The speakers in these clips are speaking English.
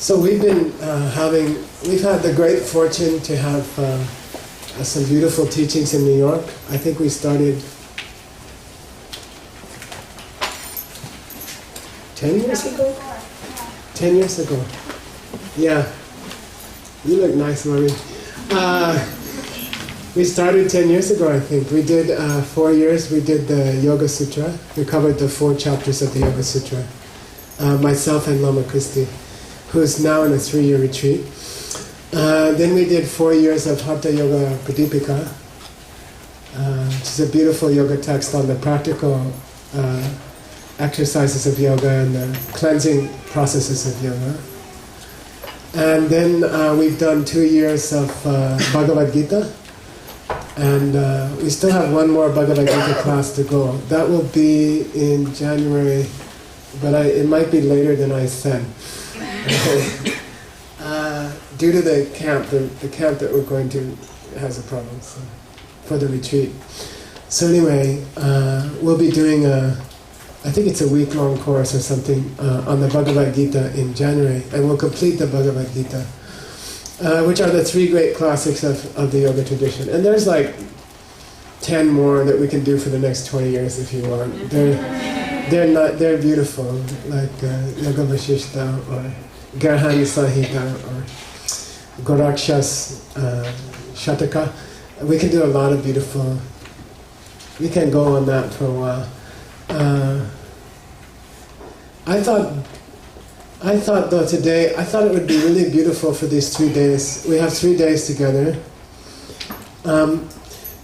So we've been we've had the great fortune to have some beautiful teachings in New York. I think we started 10 years ago? 10 years ago. Yeah. You look nice, Mommy. We started 10 years ago, I think. We did 4 years. We did the Yoga Sutra. We covered the 4 chapters of the Yoga Sutra. Myself and Lama Christie, who's now in a 3-year retreat. Then we did 4 years of Hatha Yoga Pradipika, which is a beautiful yoga text on the practical exercises of yoga and the cleansing processes of yoga. And then we've done 2 years of Bhagavad Gita, and we still have 1 more Bhagavad Gita class to go. That will be in January, but it might be later than I said. Due to the camp that we're going to has a problem, so, for the retreat. So anyway, we'll be doing I think it's a week-long course or something on the Bhagavad Gita in January, and we'll complete the Bhagavad Gita, which are the 3 great classics of the yoga tradition. And there's like 10 more that we can do for the next 20 years if you want. They're beautiful, like Yoga Vasishta or Garhani Sanhita or Gorakshas Shataka. We can do a lot of beautiful. We can go on that for a while. I thought though today, I thought it would be really beautiful for these 3 days. We have 3 days together.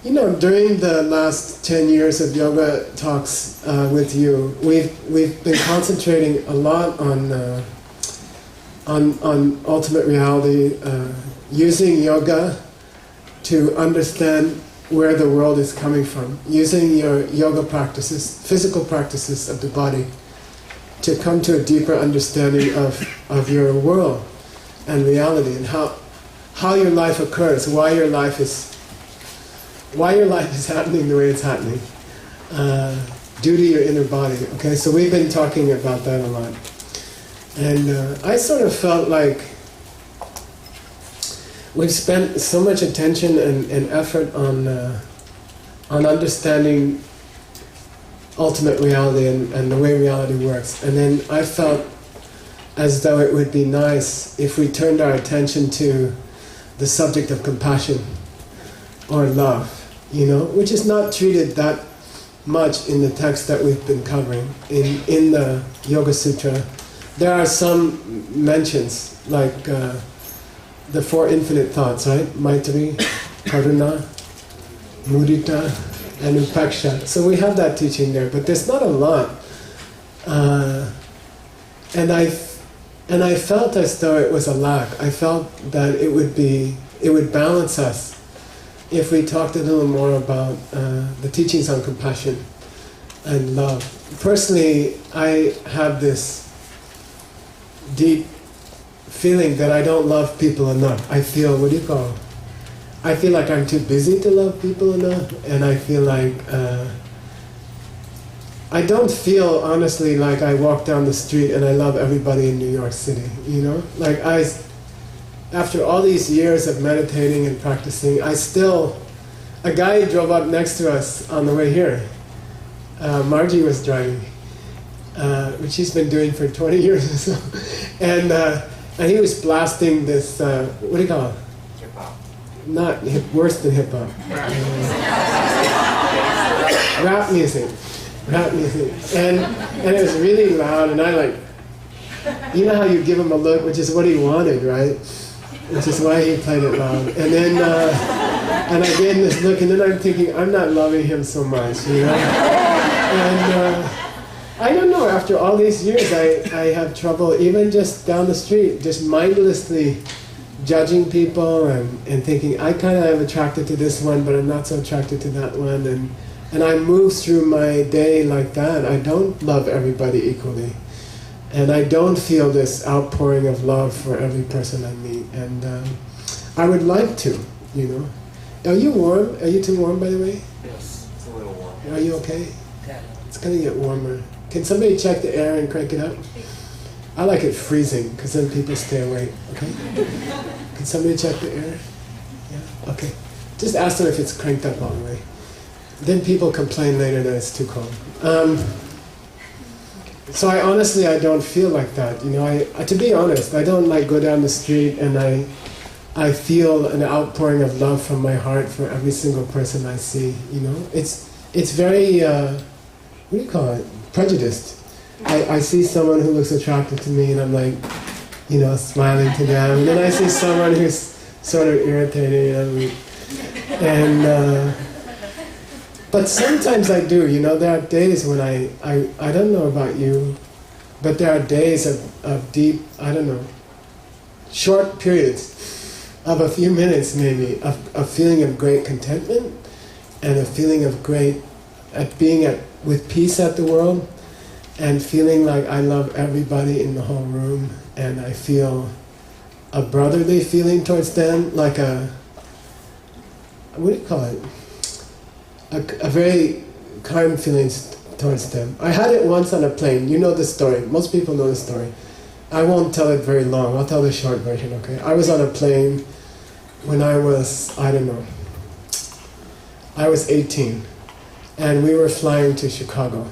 You know, during the last 10 years of yoga talks with you, we've been concentrating a lot on ultimate reality, using yoga to understand where the world is coming from, using your yoga practices, physical practices of the body, to come to a deeper understanding of your world and reality, and how your life occurs, why your life is happening the way it's happening, due to your inner body. Okay, so we've been talking about that a lot. And I sort of felt like we've spent so much attention and effort on understanding ultimate reality and the way reality works. And then I felt as though it would be nice if we turned our attention to the subject of compassion or love, you know, which is not treated that much in the text that we've been covering in the Yoga Sutra. There are some mentions, like the 4 infinite thoughts, right? Maitri, Karuna, Mudita, and Upeksha. So we have that teaching there, but there's not a lot. And I felt as though it was a lack. I felt that it would balance us if we talked a little more about the teachings on compassion and love. Personally, I have this deep feeling that I don't love people enough. I feel, I feel like I'm too busy to love people enough, and I feel like I don't feel honestly like I walk down the street and I love everybody in New York City, you know? Like after all these years of meditating and practicing, a guy drove up next to us on the way here. Margie was driving, which she's been doing for 20 years or so. And he was blasting this, what do you call it? Hip-hop. Not worse than hip-hop. Rap music. And it was really loud, and I you know how you give him a look, which is what he wanted, right? Which is why he played it loud. And then, and I gave him this look, and then I'm thinking, I'm not loving him so much, you know? And I don't know, after all these years, I have trouble, even just down the street, just mindlessly judging people and thinking, I kind of am attracted to this one, but I'm not so attracted to that one. And I move through my day like that. I don't love everybody equally. And I don't feel this outpouring of love for every person I meet. And I would like to, you know. Are you warm? Are you too warm, by the way? Yes, it's a little warm. Are you okay? Yeah. It's going to get warmer. Can somebody check the air and crank it up? I like it freezing, because then people stay awake, okay? Can somebody check the air? Yeah? Okay. Just ask them if it's cranked up all the way. Then people complain later that it's too cold. So I don't feel like that. You know, to be honest, I don't like go down the street and I feel an outpouring of love from my heart for every single person I see. You know, it's very what do you call it? Prejudiced. I see someone who looks attractive to me and I'm like, you know, smiling to them. And then I see someone who's sort of irritating but sometimes I do, you know, there are days when I don't know about you, but there are days of deep, I don't know, short periods of a few minutes maybe, of a feeling of great contentment and a feeling of great, with peace at the world, and feeling like I love everybody in the whole room, and I feel a brotherly feeling towards them, like what do you call it? A very kind feelings towards them. I had it once on a plane. You know the story. Most people know the story. I won't tell it very long. I'll tell the short version, okay? I was on a plane when I was, I don't know, I was 18. And we were flying to Chicago.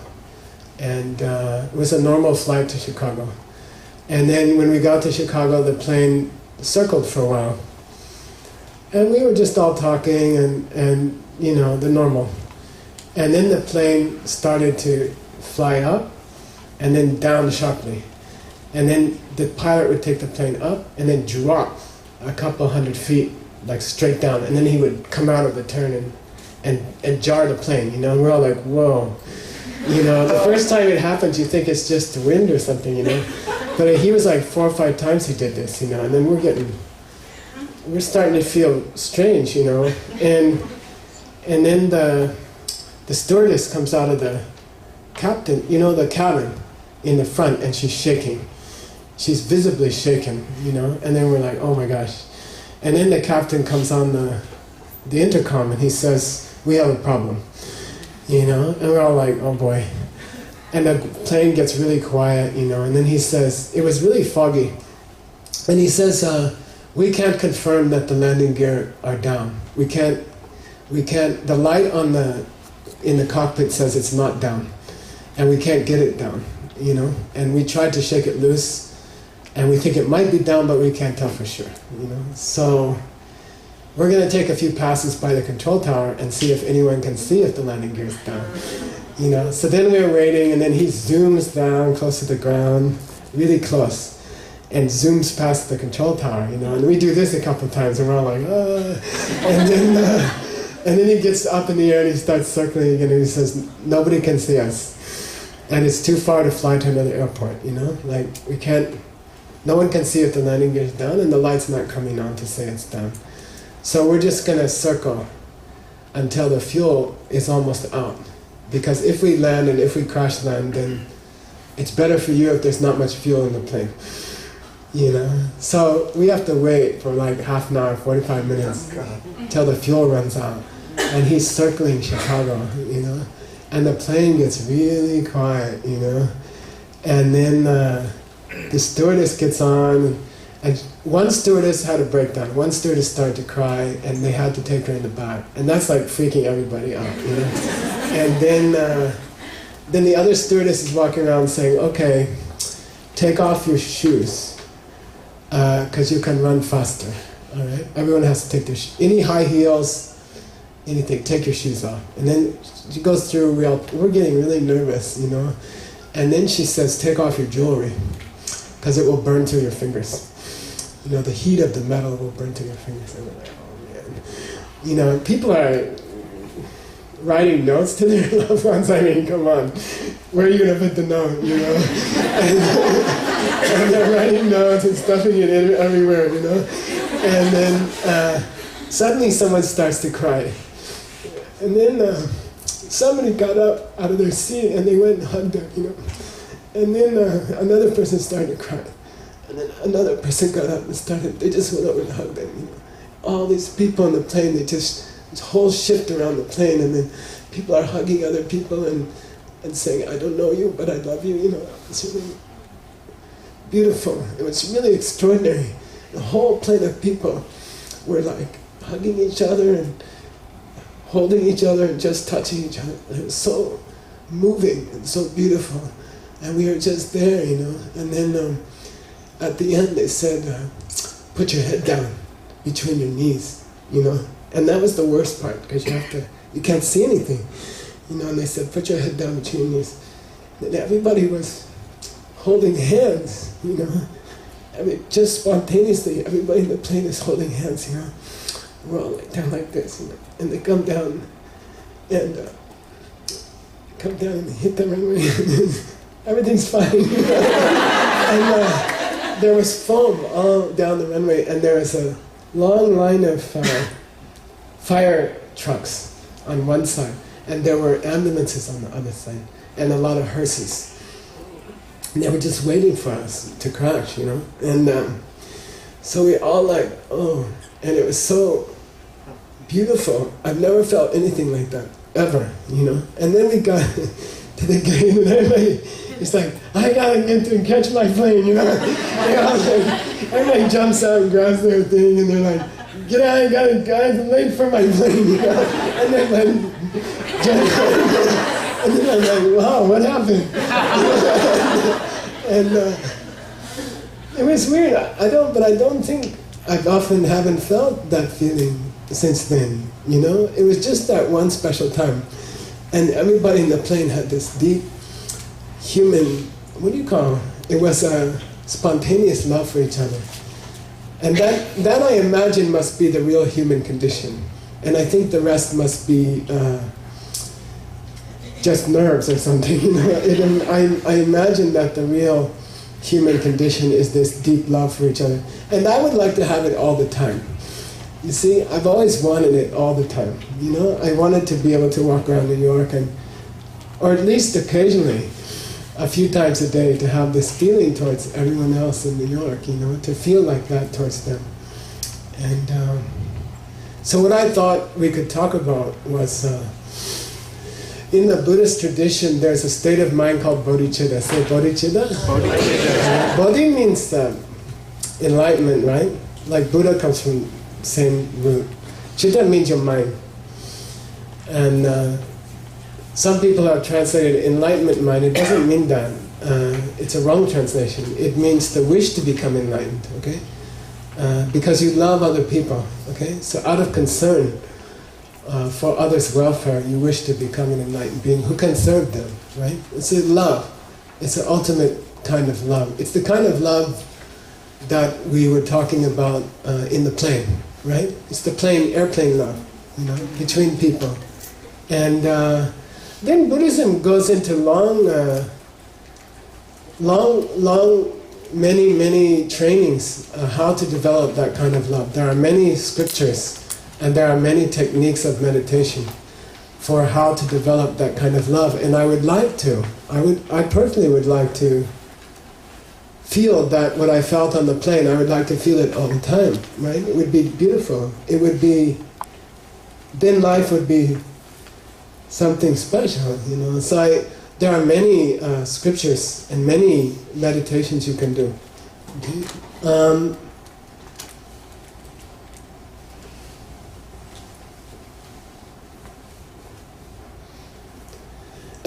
And it was a normal flight to Chicago. And then when we got to Chicago, the plane circled for a while. And we were just all talking and you know, the normal. And then the plane started to fly up and then down sharply. And then the pilot would take the plane up and then drop a couple 100 feet, like straight down. And then he would come out of the turn and jar the plane, you know, and we're all like, whoa. You know, the first time it happens, you think it's just the wind or something, you know. But he was like 4 or 5 times he did this, you know, and then we're starting to feel strange, you know. And then the stewardess comes out of the captain, you know, the cabin in the front, and she's shaking. She's visibly shaken, you know. And then we're like, oh my gosh. And then the captain comes on the intercom and he says, we have a problem, you know. And we're all like, oh boy. And the plane gets really quiet, you know. And then he says, it was really foggy. And he says, we can't confirm that the landing gear are down. We can't, the light in the cockpit says it's not down. And we can't get it down, you know. And we tried to shake it loose, and we think it might be down, but we can't tell for sure, you know. So we're going to take a few passes by the control tower and see if anyone can see if the landing gear is down, you know. So then we're waiting, and then he zooms down close to the ground, really close, and zooms past the control tower, you know. And we do this a couple of times, and we're all like, and then he gets up in the air and he starts circling again, and he says, nobody can see us. And it's too far to fly to another airport, you know? Like, we can't, no one can see if the landing gear is down, and the light's not coming on to say it's down. So we're just going to circle until the fuel is almost out. Because if we land and if we crash land, then it's better for you if there's not much fuel in the plane. You know? So we have to wait for like half an hour, 45 minutes, till the fuel runs out. And he's circling Chicago, you know? And the plane gets really quiet, you know? And then the stewardess gets on, and one stewardess had a breakdown. One stewardess started to cry, and they had to take her in the back. And that's like freaking everybody out, you know? And then the other stewardess is walking around saying, okay, take off your shoes, because you can run faster, all right? Everyone has to take their any high heels, anything, take your shoes off. And then she goes through, we're getting really nervous, you know? And then she says, take off your jewelry, because it will burn through your fingers. You know, the heat of the metal will burn through your fingers. And we're like, oh man. You know, people are writing notes to their loved ones. I mean, come on. Where are you going to put the note, you know? And they're writing notes and stuffing it in everywhere, you know? And then suddenly someone starts to cry. And then somebody got up out of their seat and they went and hugged her, you know. And then another person started to cry. And then another person got up and they just went over and hugged them, you know. All these people on the plane, this whole shift around the plane, and then people are hugging other people and saying, I don't know you, but I love you, you know. It's really beautiful. It was really extraordinary. The whole plane of people were like hugging each other and holding each other and just touching each other. It was so moving and so beautiful. And we were just there, you know. And then at the end they said, put your head down between your knees, you know. And that was the worst part, because you can't see anything, you know. And they said, put your head down between your knees. And everybody was holding hands, you know. I mean, just spontaneously, everybody in the plane is holding hands, you know. We're all like down like this, you know. And they come down and hit the runway. Everything's fine. And there was foam all down the runway, and there was a long line of fire trucks on one side, and there were ambulances on the other side, and a lot of hearses. And they were just waiting for us to crash, you know. And so we all like, oh, and it was so beautiful. I've never felt anything like that, ever, you know. And then we got to the gate, and everybody, it's like, I gotta get to catch my plane, you know. Everybody jumps out and grabs their thing, and they're like, get out, I'm late for my plane, you know. And then like, and then I'm like, wow, what happened? And it was weird. I don't think I've often haven't felt that feeling since then, you know. It was just that one special time. And everybody in the plane had this deep human, what do you call it? It was a spontaneous love for each other. And that I imagine must be the real human condition. And I think the rest must be just nerves or something, you know. I imagine that the real human condition is this deep love for each other. And I would like to have it all the time. You see, I've always wanted it all the time, you know. I wanted to be able to walk around New York, or at least occasionally, a few times a day, to have this feeling towards everyone else in New York, you know, to feel like that towards them. And so what I thought we could talk about was, in the Buddhist tradition, there's a state of mind called bodhicitta. Say bodhicitta? Bodhicitta. Bodhi means enlightenment, right? Like Buddha comes from the same root. Chitta means your mind. And some people have translated enlightenment mind. It doesn't mean that. It's a wrong translation. It means the wish to become enlightened, okay? Because you love other people, okay? So out of concern for others' welfare, you wish to become an enlightened being who can serve them, right? It's a love. It's an ultimate kind of love. It's the kind of love that we were talking about in the plane, right? It's the airplane love, you know, between people. And then Buddhism goes into many trainings how to develop that kind of love. There are many scriptures and there are many techniques of meditation for how to develop that kind of love. And I would like to, I personally would like to feel that what I felt on the plane, I would like to feel it all the time, right? It would be beautiful. It would be, then life would be something special, you know. So there are many scriptures and many meditations you can do. Okay?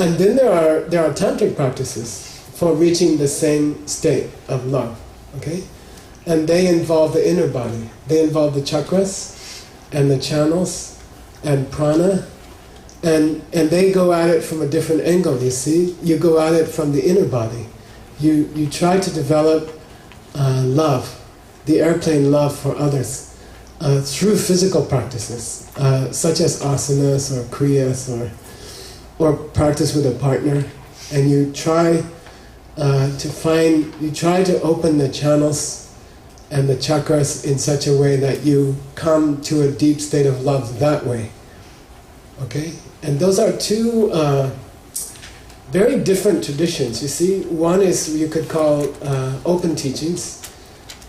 And then there are tantric practices for reaching the same state of love, okay? And they involve the inner body. They involve the chakras and the channels and prana, and they go at it from a different angle, you see? You go at it from the inner body. You try to develop love, the airplane love for others, through physical practices, such as asanas or kriyas or practice with a partner, and you try to open the channels and the chakras in such a way that you come to a deep state of love that way. Okay? And those are two very different traditions. You see, one is you could call open teachings,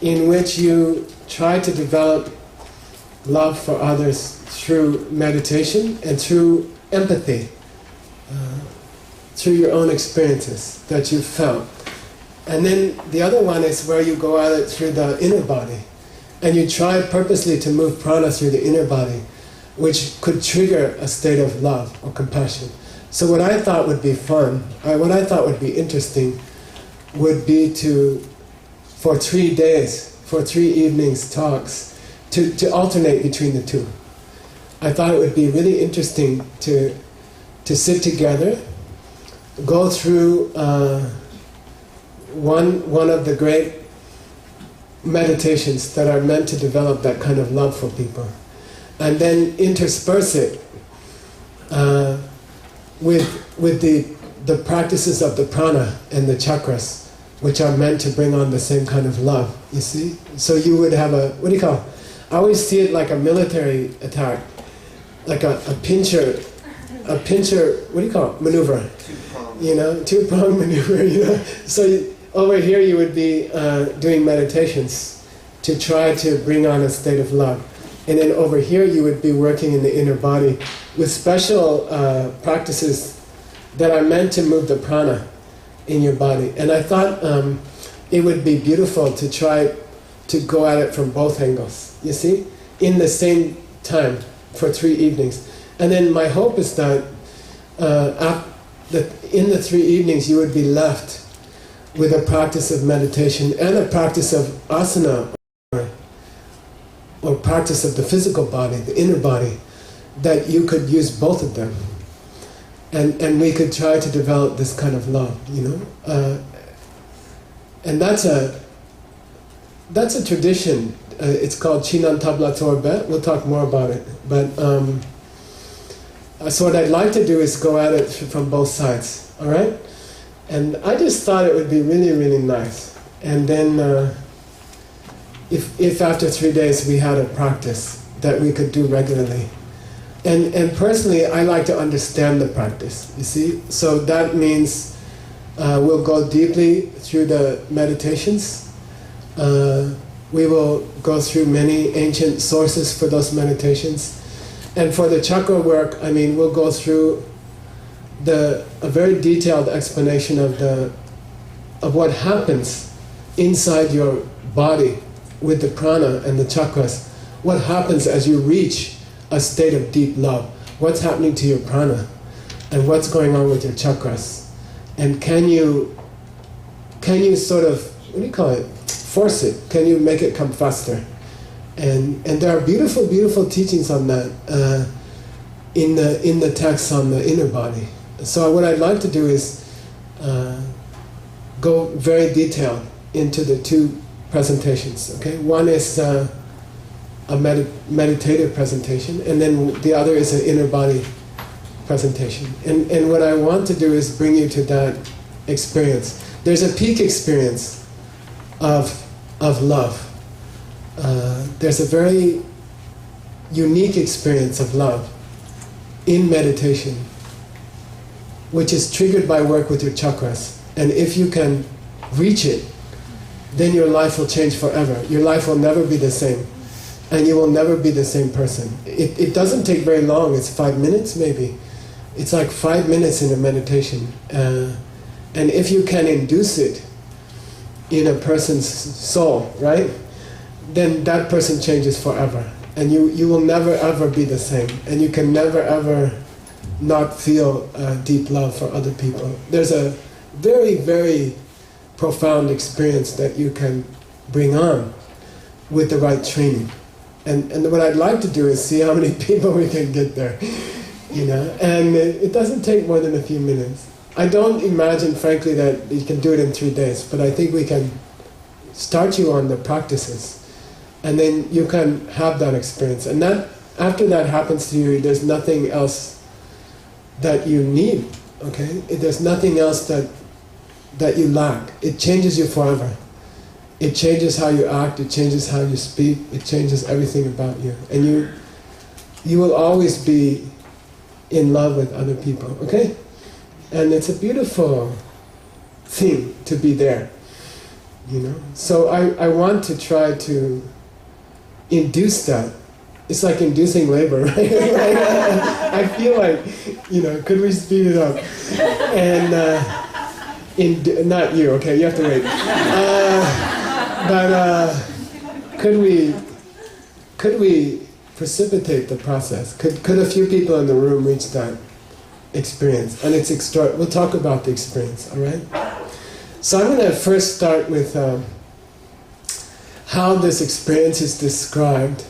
in which you try to develop love for others through meditation and through empathy, through your own experiences that you felt. And then the other one is where you go at it through the inner body. And you try purposely to move prana through the inner body, which could trigger a state of love or compassion. So what I thought would be fun, what I thought would be interesting, would be for 3 days, for 3 evenings talks, to alternate between the two. I thought it would be really interesting to sit together, go through one of the great meditations that are meant to develop that kind of love for people, and then intersperse it with the practices of the prana and the chakras, which are meant to bring on the same kind of love, you see? So you would have what do you call it? I always see it like a military attack, like a pincher, what do you call it? Maneuver. Two-prong maneuver, So over here you would be doing meditations to try to bring on a state of love. And then over here you would be working in the inner body with special practices that are meant to move the prana in your body. And I thought it would be beautiful to try to go at it from both angles, you see, in the same time for 3 evenings. And then my hope is that in the 3 evenings you would be left with a practice of meditation and a practice of asana, or practice of the physical body, the inner body, that you could use both of them. And we could try to develop this kind of love, and that's a tradition. It's called Chinan Tabla Torbet. We'll talk more about it. But so what I'd like to do is go at it from both sides, all right? And I just thought it would be really, really nice. And then if after 3 days we had a practice that we could do regularly. And personally, I like to understand the practice, you see? So that means we'll go deeply through the meditations. We will go through many ancient sources for those meditations. And for the chakra work, we'll go through a very detailed explanation of what happens inside your body with the prana and the chakras. What happens as you reach a state of deep love? What's happening to your prana? And what's going on with your chakras? And can you sort of, what do you call it? Force it? Can you make it come faster? And there are beautiful, beautiful teachings on that in the texts on the inner body. So what I'd like to do is go very detailed into the 2 presentations. Okay, one is a meditative presentation, and then the other is an inner body presentation. And what I want to do is bring you to that experience. There's a peak experience of love. There's a very unique experience of love in meditation, which is triggered by work with your chakras. And if you can reach it, then your life will change forever. Your life will never be the same. And you will never be the same person. It doesn't take very long. It's 5 minutes maybe. It's like 5 minutes in a meditation. And if you can induce it in a person's soul, right? Then that person changes forever. And you will never ever be the same. And you can never ever not feel deep love for other people. There's a very, very profound experience that you can bring on with the right training. And what I'd like to do is see how many people we can get there, And it doesn't take more than a few minutes. I don't imagine, frankly, that you can do it in 3 days, but I think we can start you on the practices, and then you can have that experience. And that, after that happens to you, there's nothing else that you need, okay? There's nothing else that you lack. It changes you forever. It changes how you act, it changes how you speak, it changes everything about you. And you will always be in love with other people, okay? And it's a beautiful thing to be there, So I want to try to induce that. It's like inducing labor, right? I feel like, could we speed it up? And Not you, okay, you have to wait. But could we precipitate the process? Could a few people in the room reach that experience? And it's we'll talk about the experience, all right? So I'm going to first start with how this experience is described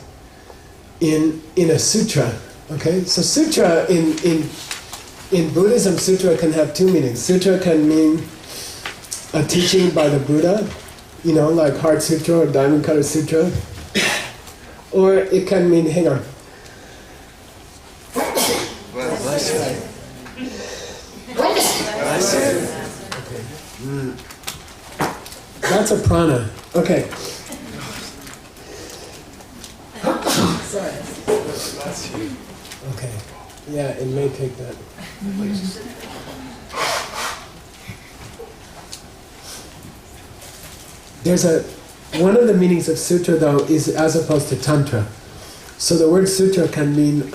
in a sutra. Okay, so sutra in Buddhism, sutra can have two meanings. Sutra can mean a teaching by the Buddha, you know, like Heart Sutra or Diamond Cutter Sutra, or it can mean, hang on. Okay. That's a prana. Okay. Sorry. Okay. Yeah, it may take that. There's one of the meanings of sutra though is as opposed to tantra. So the word sutra can mean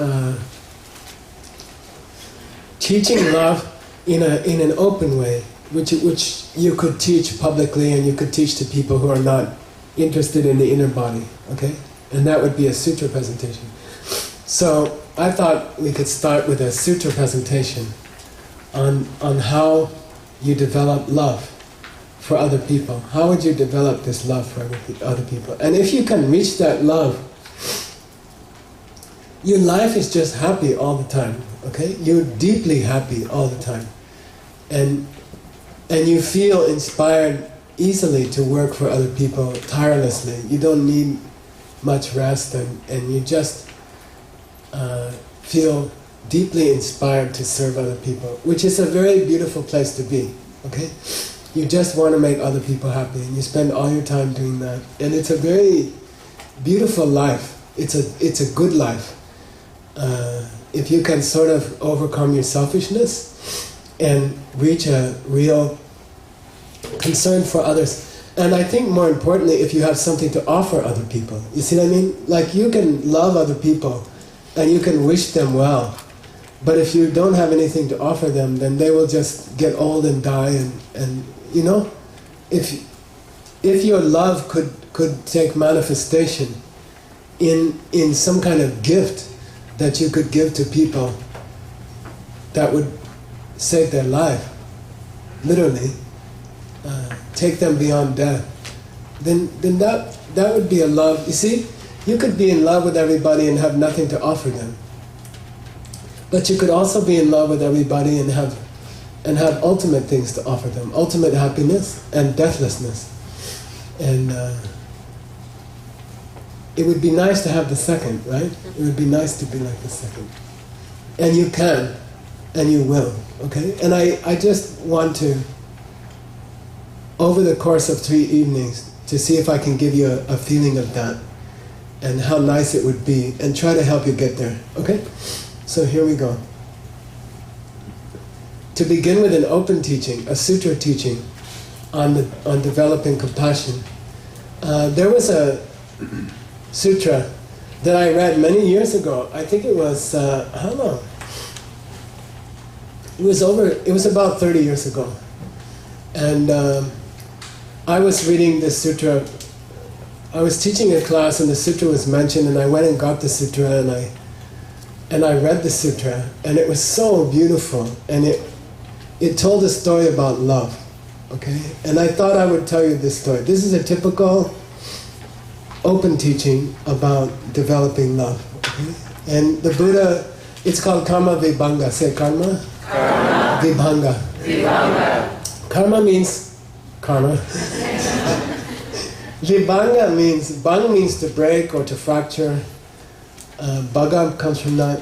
teaching love in an open way, which you could teach publicly and you could teach to people who are not interested in the inner body. Okay, and that would be a sutra presentation. So I thought we could start with a sutra presentation on how you develop love for other people. How would you develop this love for other people? And if you can reach that love, your life is just happy all the time, okay? You're deeply happy all the time. And you feel inspired easily to work for other people tirelessly. You don't need much rest and you just feel deeply inspired to serve other people, which is a very beautiful place to be, okay? You just want to make other people happy and you spend all your time doing that. And it's a very beautiful life. It's a good life. If you can sort of overcome your selfishness and reach a real concern for others. And I think more importantly, if you have something to offer other people. You see what I mean? Like you can love other people and you can wish them well. But if you don't have anything to offer them, then they will just get old and die and you know, if your love could take manifestation in some kind of gift that you could give to people that would save their life, literally, take them beyond death, then that would be a love. You see, you could be in love with everybody and have nothing to offer them. But you could also be in love with everybody and have ultimate things to offer them, ultimate happiness and deathlessness. And it would be nice to have the second, right? It would be nice to be like the second. And you can, and you will, okay? And I just want to, over the course of 3 evenings, to see if I can give you a feeling of that and how nice it would be, and try to help you get there, okay? So here we go. To begin with an open teaching, a sutra teaching on developing compassion. There was a sutra that I read many years ago. I think it was, how long? It was about 30 years ago. And I was reading this sutra. I was teaching a class and the sutra was mentioned and I went and got the sutra and I read the sutra and it was so beautiful and it told a story about love, okay? And I thought I would tell you this story. This is a typical open teaching about developing love, okay? And the Buddha, it's called Karma Vibhanga. Say karma? Karma. Vibhanga. Vibhanga. Karma means karma. Vibhanga means, bhang means to break or to fracture. Bhaga comes from that.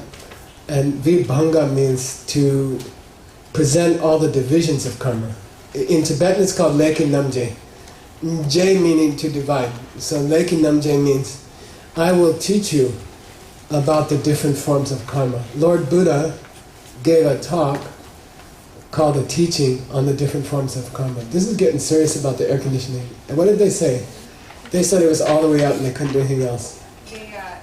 And Vibhanga means to present all the divisions of karma. In Tibetan it's called Leki Namje. J meaning to divide. So Leki Namje means, I will teach you about the different forms of karma. Lord Buddha gave a talk called a teaching on the different forms of karma. This is getting serious about the air conditioning. And what did they say? They said it was all the way out and they couldn't do anything else. Yeah,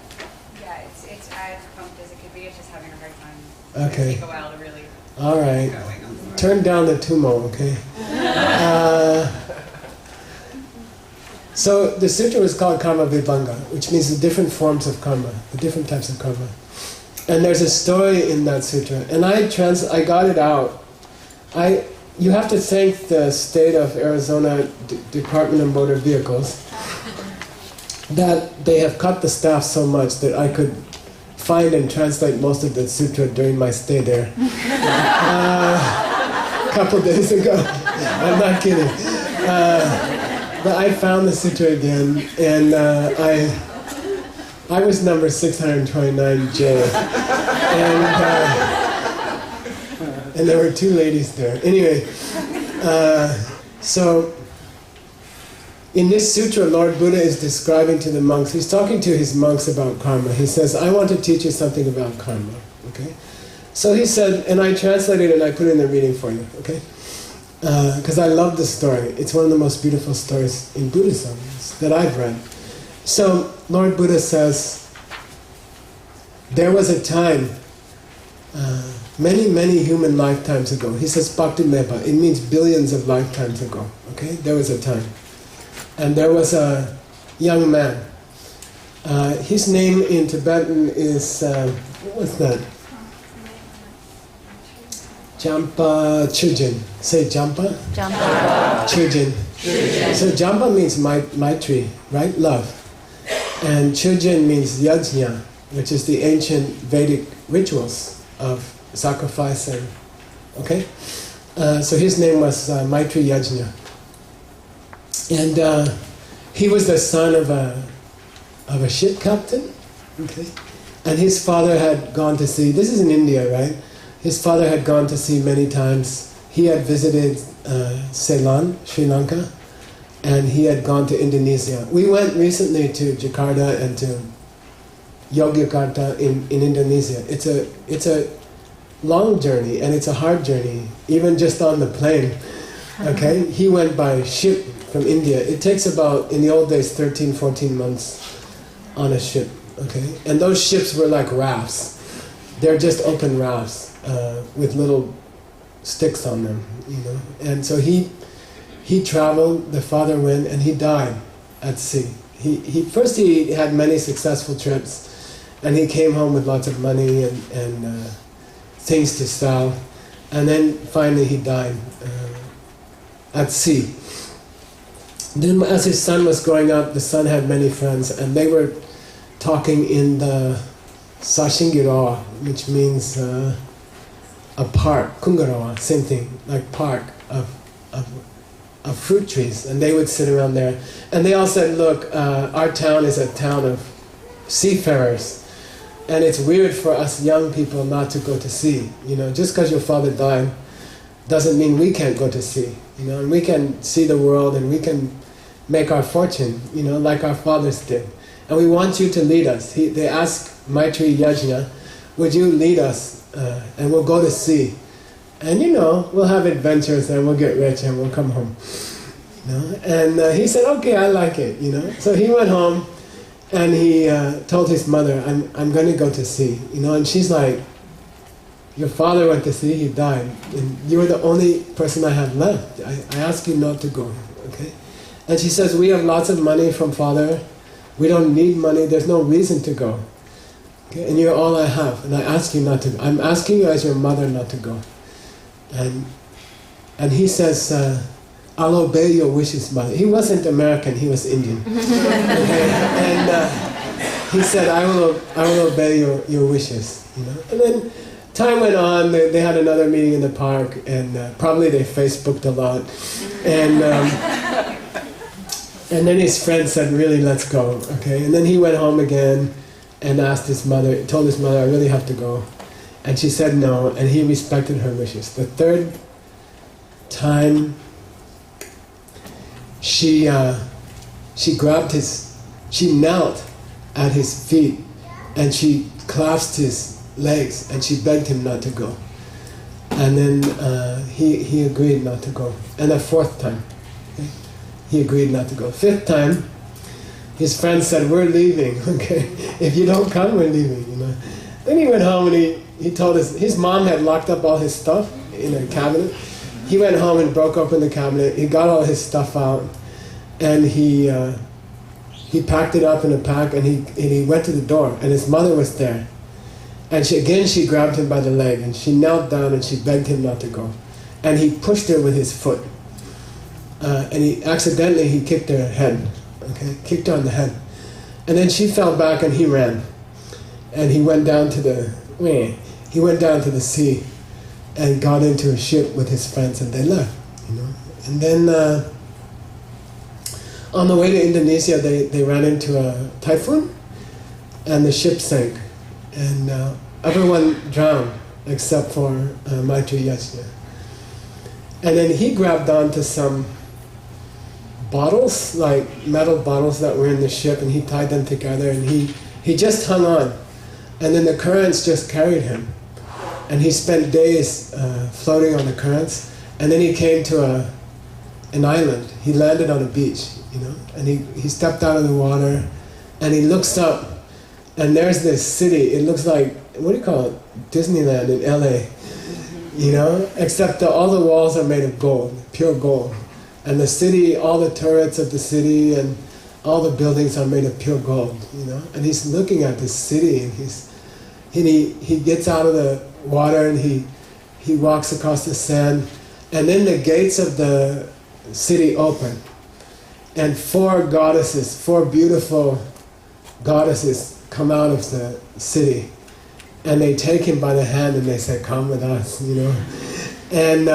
it's as pumped as it could be. It's just having a hard time. Okay. It'll take a while to really. All right. Turn down the tumo, okay? So the sutra was called Karma Vibhanga, which means the different forms of karma, the different types of karma. And there's a story in that sutra, and I got it out. You have to thank the state of Arizona Department of Motor Vehicles that they have cut the staff so much that I could find and translate most of the sutra during my stay there. A couple days ago. I'm not kidding. But I found the sutra again, and I was number 629J. And there were two ladies there. Anyway, so in this sutra, Lord Buddha is describing to the monks, he's talking to his monks about karma. He says, I want to teach you something about karma, okay? So he said, and I translated it and I put it in the reading for you, okay? Because I love this story. It's one of the most beautiful stories in Buddhism that I've read. So Lord Buddha says, there was a time, many, many human lifetimes ago. He says Bhakti Meba, it means billions of lifetimes ago, okay? There was a time. And there was a young man. His name in Tibetan is, what's that? Jampa Chujin. Say Jampa? Tsongkapa. Chujin. So Jampa means Maitri, right? Love. And Chujin means Yajna, which is the ancient Vedic rituals of sacrifice and, okay? So his name was Maitreyyajna. And he was the son of a ship captain, okay? And his father had gone to sea. This is in India, right? His father had gone to sea many times. He had visited Ceylon, Sri Lanka, and he had gone to Indonesia. We went recently to Jakarta and to Yogyakarta in Indonesia. It's a long journey and it's a hard journey, even just on the plane. Okay, he went by ship from India. It takes about, in the old days, 13, 14 months on a ship. Okay, and those ships were like rafts. They're just open rafts with little sticks on them, you know. And so he traveled. The father went, and he died at sea. First he had many successful trips, and he came home with lots of money and things to sell, and then finally he died at sea. Then as his son was growing up, the son had many friends, and they were talking in the Sashingirawa, which means a park, Kungarawa, same thing, like park of fruit trees, and they would sit around there. And they all said, look, our town is a town of seafarers, and it's weird for us young people not to go to sea. You know, just because your father died doesn't mean we can't go to sea. You know, and we can see the world and we can make our fortune, you know, like our fathers did. And we want you to lead us. They asked Maitreyyajna, would you lead us and we'll go to sea. And you know, we'll have adventures and we'll get rich and we'll come home. You know? And he said, okay, I like it, you know. So he went home and he told his mother, I'm going to go to sea. You know, and she's like, your father went to sea, he died. And you're the only person I have left. I ask you not to go, okay? And she says, we have lots of money from father. We don't need money, there's no reason to go. Okay? And you're all I have, and I ask you not to go. I'm asking you as your mother not to go. And he says, I'll obey your wishes, mother. He wasn't American, he was Indian. Okay? And he said, I will obey your wishes. You know? And then time went on, they had another meeting in the park, and probably they Facebooked a lot. And then his friend said, really, let's go, okay? And then he went home again and asked his mother, told his mother, I really have to go. And she said no, and he respected her wishes. The third time, she knelt at his feet, and she clasped his legs, and she begged him not to go. And then he agreed not to go. And a fourth time, okay? He agreed not to go. Fifth time, his friend said, we're leaving, okay? If you don't come, we're leaving, you know. Then he went home and he told his mom had locked up all his stuff in a cabinet. he went home and broke open the cabinet. He got all his stuff out, and he packed it up in a pack, and he went to the door, and his mother was there. And she grabbed him by the leg, and she knelt down and she begged him not to go. And he pushed her with his foot. And he kicked her head, kicked her on the head. And then she fell back and he ran. And he went down to the sea and got into a ship with his friends, and they left. And then on the way to Indonesia, they ran into a typhoon, and the ship sank. And everyone drowned except for Maitreyyajna. And then he grabbed onto some bottles, like metal bottles that were in the ship, and he tied them together, and he just hung on. And then the currents just carried him. And he spent days floating on the currents. And then he came to an island. He landed on a beach, and he stepped out of the water, and he looks up, and there's this city. It looks like, what do you call it? Disneyland in LA, except all the walls are made of gold, pure gold. And the city, all the turrets of the city and all the buildings are made of pure gold, And he's looking at this city, and he gets out of the water, and he walks across the sand, and then the gates of the city open, and four beautiful goddesses come out of the city, and they take him by the hand and they say, "Come with us," And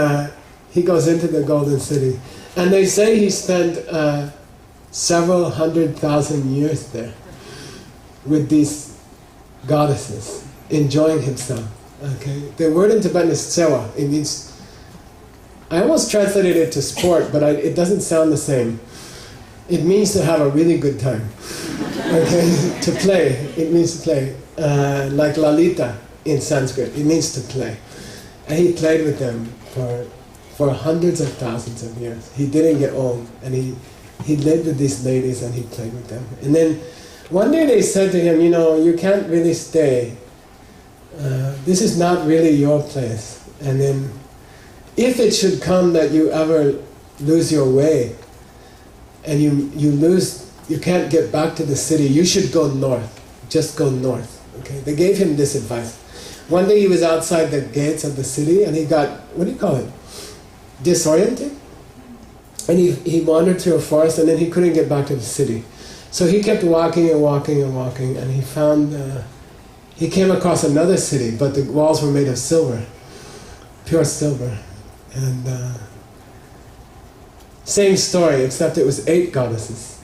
he goes into the golden city. And they say he spent several 100,000 years there with these goddesses, enjoying himself. The word in Tibetan is tsewa. It means, I almost translated it to sport, but it doesn't sound the same. It means to have a really good time. To play. It means to play. Like Lalita in Sanskrit. It means to play. And he played with them for hundreds of thousands of years. He didn't get old, and he lived with these ladies and he played with them. And then one day they said to him, you can't really stay. This is not really your place. And then if it should come that you ever lose your way and you can't get back to the city, you should go north. Just go north. They gave him this advice. One day he was outside the gates of the city and he got, disoriented, and he wandered through a forest, and then he couldn't get back to the city. So he kept walking and walking and walking, and he came across another city, but the walls were made of silver, pure silver. And same story, except it was 8 goddesses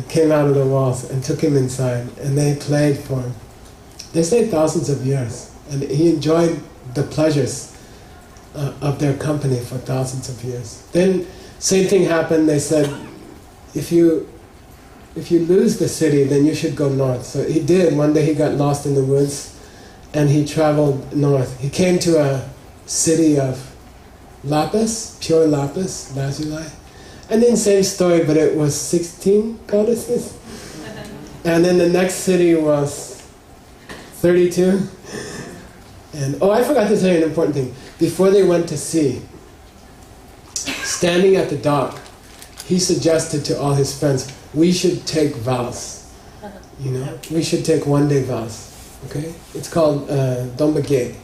came out of the walls and took him inside, and they played for, they say, thousands of years, and he enjoyed the pleasures of their company for thousands of years. Then same thing happened. They said, if you lose the city, then you should go north. So he did. One day he got lost in the woods, and he traveled north. He came to a city of lapis, pure lapis, lazuli. And then same story, but it was 16 goddesses. And then the next city was 32. And I forgot to tell you an important thing. Before they went to sea, standing at the dock, he suggested to all his friends, we should take vows. We should take one-day vows. It's called Dombage.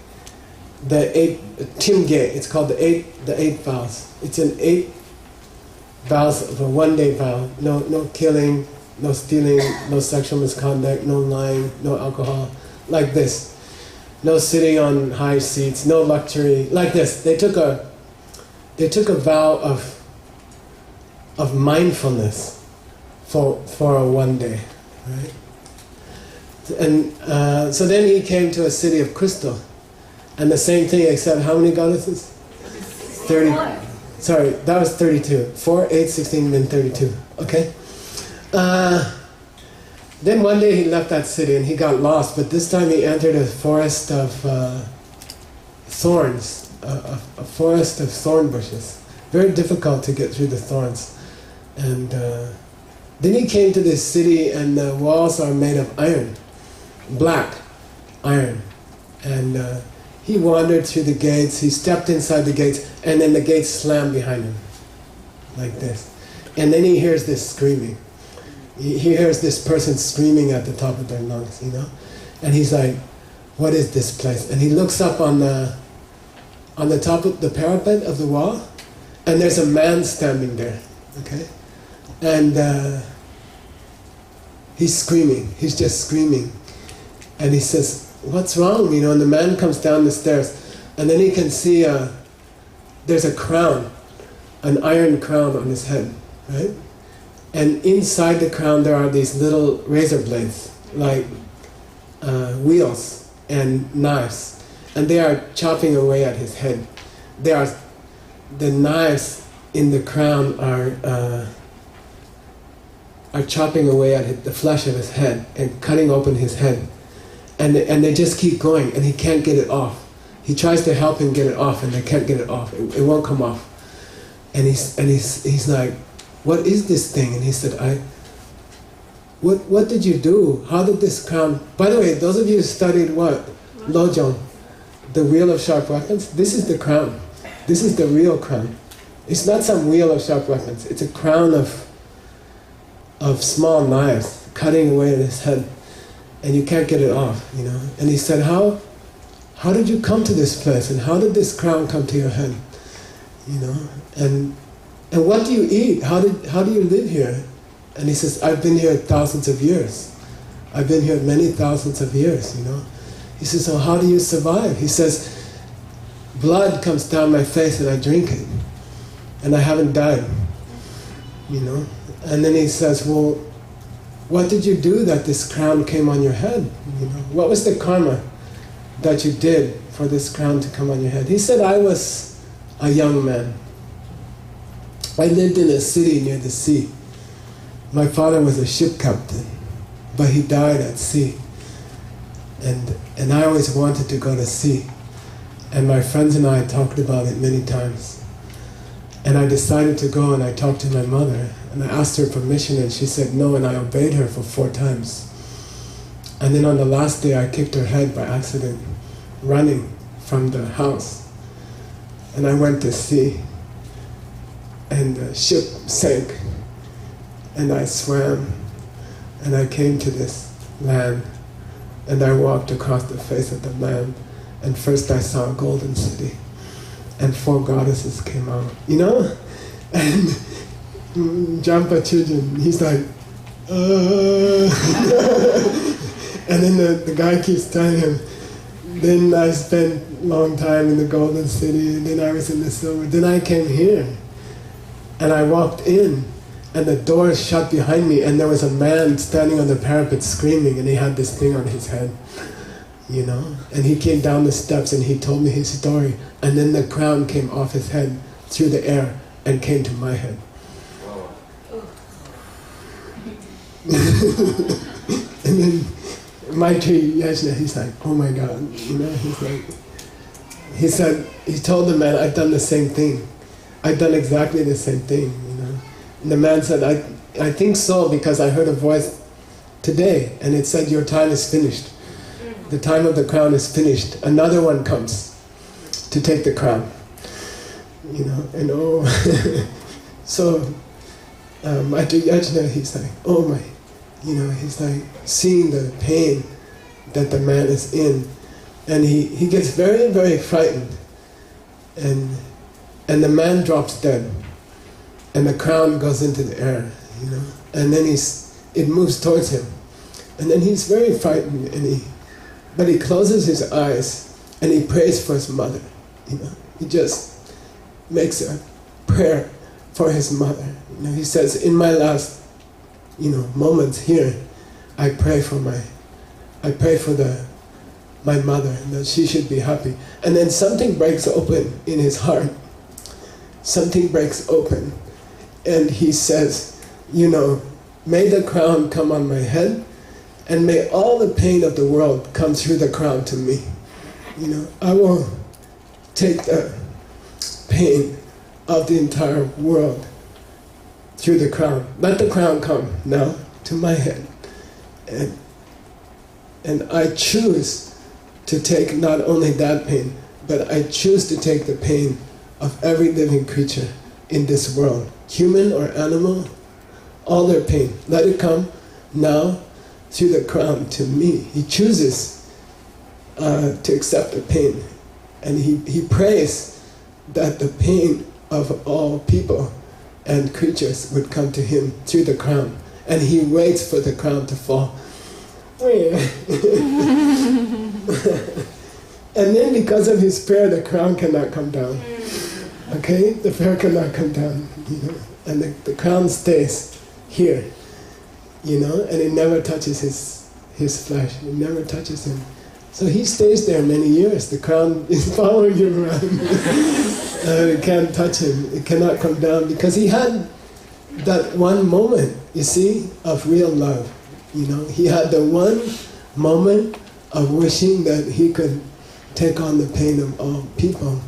The 8 Timge. It's called the eight vows. It's an 8 vows of a one-day vow. No killing, no stealing, no sexual misconduct, no lying, no alcohol. Like this. No sitting on high seats, no luxury, like this. They took a vow of mindfulness for a one day, right? And so then he came to a city of crystal, and the same thing, except how many goddesses? 30. Sorry, that was 32. 4, 8, 16, then 32. Okay. Then one day he left that city and he got lost, but this time he entered a forest of thorns, a forest of thorn bushes. Very difficult to get through the thorns. And then he came to this city, and the walls are made of iron, black iron. And he wandered through the gates, he stepped inside the gates, and then the gates slammed behind him, like this. And then he hears this screaming. He hears this person screaming at the top of their lungs, you know? And he's like, what is this place? And he looks up on the top of the parapet of the wall, and there's a man standing there, okay? And he's screaming, he's just screaming. And he says, what's wrong? You know, and the man comes down the stairs, and then he can see there's a crown, an iron crown on his head, right? And inside the crown there are these little razor blades, like wheels and knives, and they are chopping away at his head. The knives in the crown are chopping away at the flesh of his head and cutting open his head, and they just keep going, and he can't get it off. He tries to help him get it off, and they can't get it off. It won't come off. And he's like, what is this thing? And he said, what did you do? How did this crown... By the way, those of you who studied what? Lojong, the wheel of sharp weapons. This is the crown. This is the real crown. It's not some wheel of sharp weapons. It's a crown of small knives cutting away at his head, and you can't get it off, you know. And he said, how did you come to this place, and how did this crown come to your head, you know? And what do you eat? How do you live here? And he says, I've been here thousands of years. I've been here many thousands of years, you know. He says, so how do you survive? He says, blood comes down my face and I drink it, and I haven't died, you know. And then he says, well, what did you do that this crown came on your head? You know, what was the karma that you did for this crown to come on your head? He said, I was a young man. I lived in a city near the sea. My father was a ship captain, but he died at sea. And I always wanted to go to sea. And my friends and I talked about it many times. And I decided to go, and I talked to my mother, and I asked her permission, and she said no, and I obeyed her for 4 times. And then on the last day I kicked her head by accident, running from the house. And I went to sea, and the ship sank, and I swam, and I came to this land, and I walked across the face of the land, and first I saw a golden city, and 4 goddesses came out, you know? And Jampa Chujin, he's like, and then the guy keeps telling him, then I spent a long time in the golden city, and then I was in the silver, then I came here. And I walked in, and the door shut behind me, and there was a man standing on the parapet screaming, and he had this thing on his head, you know? And he came down the steps, and he told me his story, and then the crown came off his head through the air and came to my head. And then Maitreyyajna, he's like, oh my God, you know? He told the man, I've done the same thing. I've done exactly the same thing, you know. And the man said, I think so, because I heard a voice today, and it said, your time is finished. The time of the crown is finished. Another one comes to take the crown, you know. And so Maitreyyajna, he's like, oh my, you know, he's like seeing the pain that the man is in, and he gets very, very frightened, and the man drops dead, and the crown goes into the air, you know, and then it moves towards him, and then he's very frightened, but he closes his eyes and he prays for his mother, you know. He just makes a prayer for his mother, you know. He says, in my last, you know, moments here, I pray for my mother, and that she should be happy. And then something breaks open in his heart. Something breaks open, and he says, you know, may the crown come on my head, and may all the pain of the world come through the crown to me. You know, I will take the pain of the entire world through the crown. Let the crown come now to my head. And I choose to take not only that pain, but I choose to take the pain of every living creature in this world, human or animal, all their pain. Let it come now through the crown to me. He chooses to accept the pain. And he prays that the pain of all people and creatures would come to him through the crown. And he waits for the crown to fall. And then because of his prayer, the crown cannot come down. Okay? The prayer cannot come down, you know. And the crown stays here, you know, and it never touches his flesh. It never touches him. So he stays there many years. The crown is following him around. It can't touch him. It cannot come down because he had that one moment, you see, of real love. You know, he had the one moment of wishing that he could take on the pain of all people.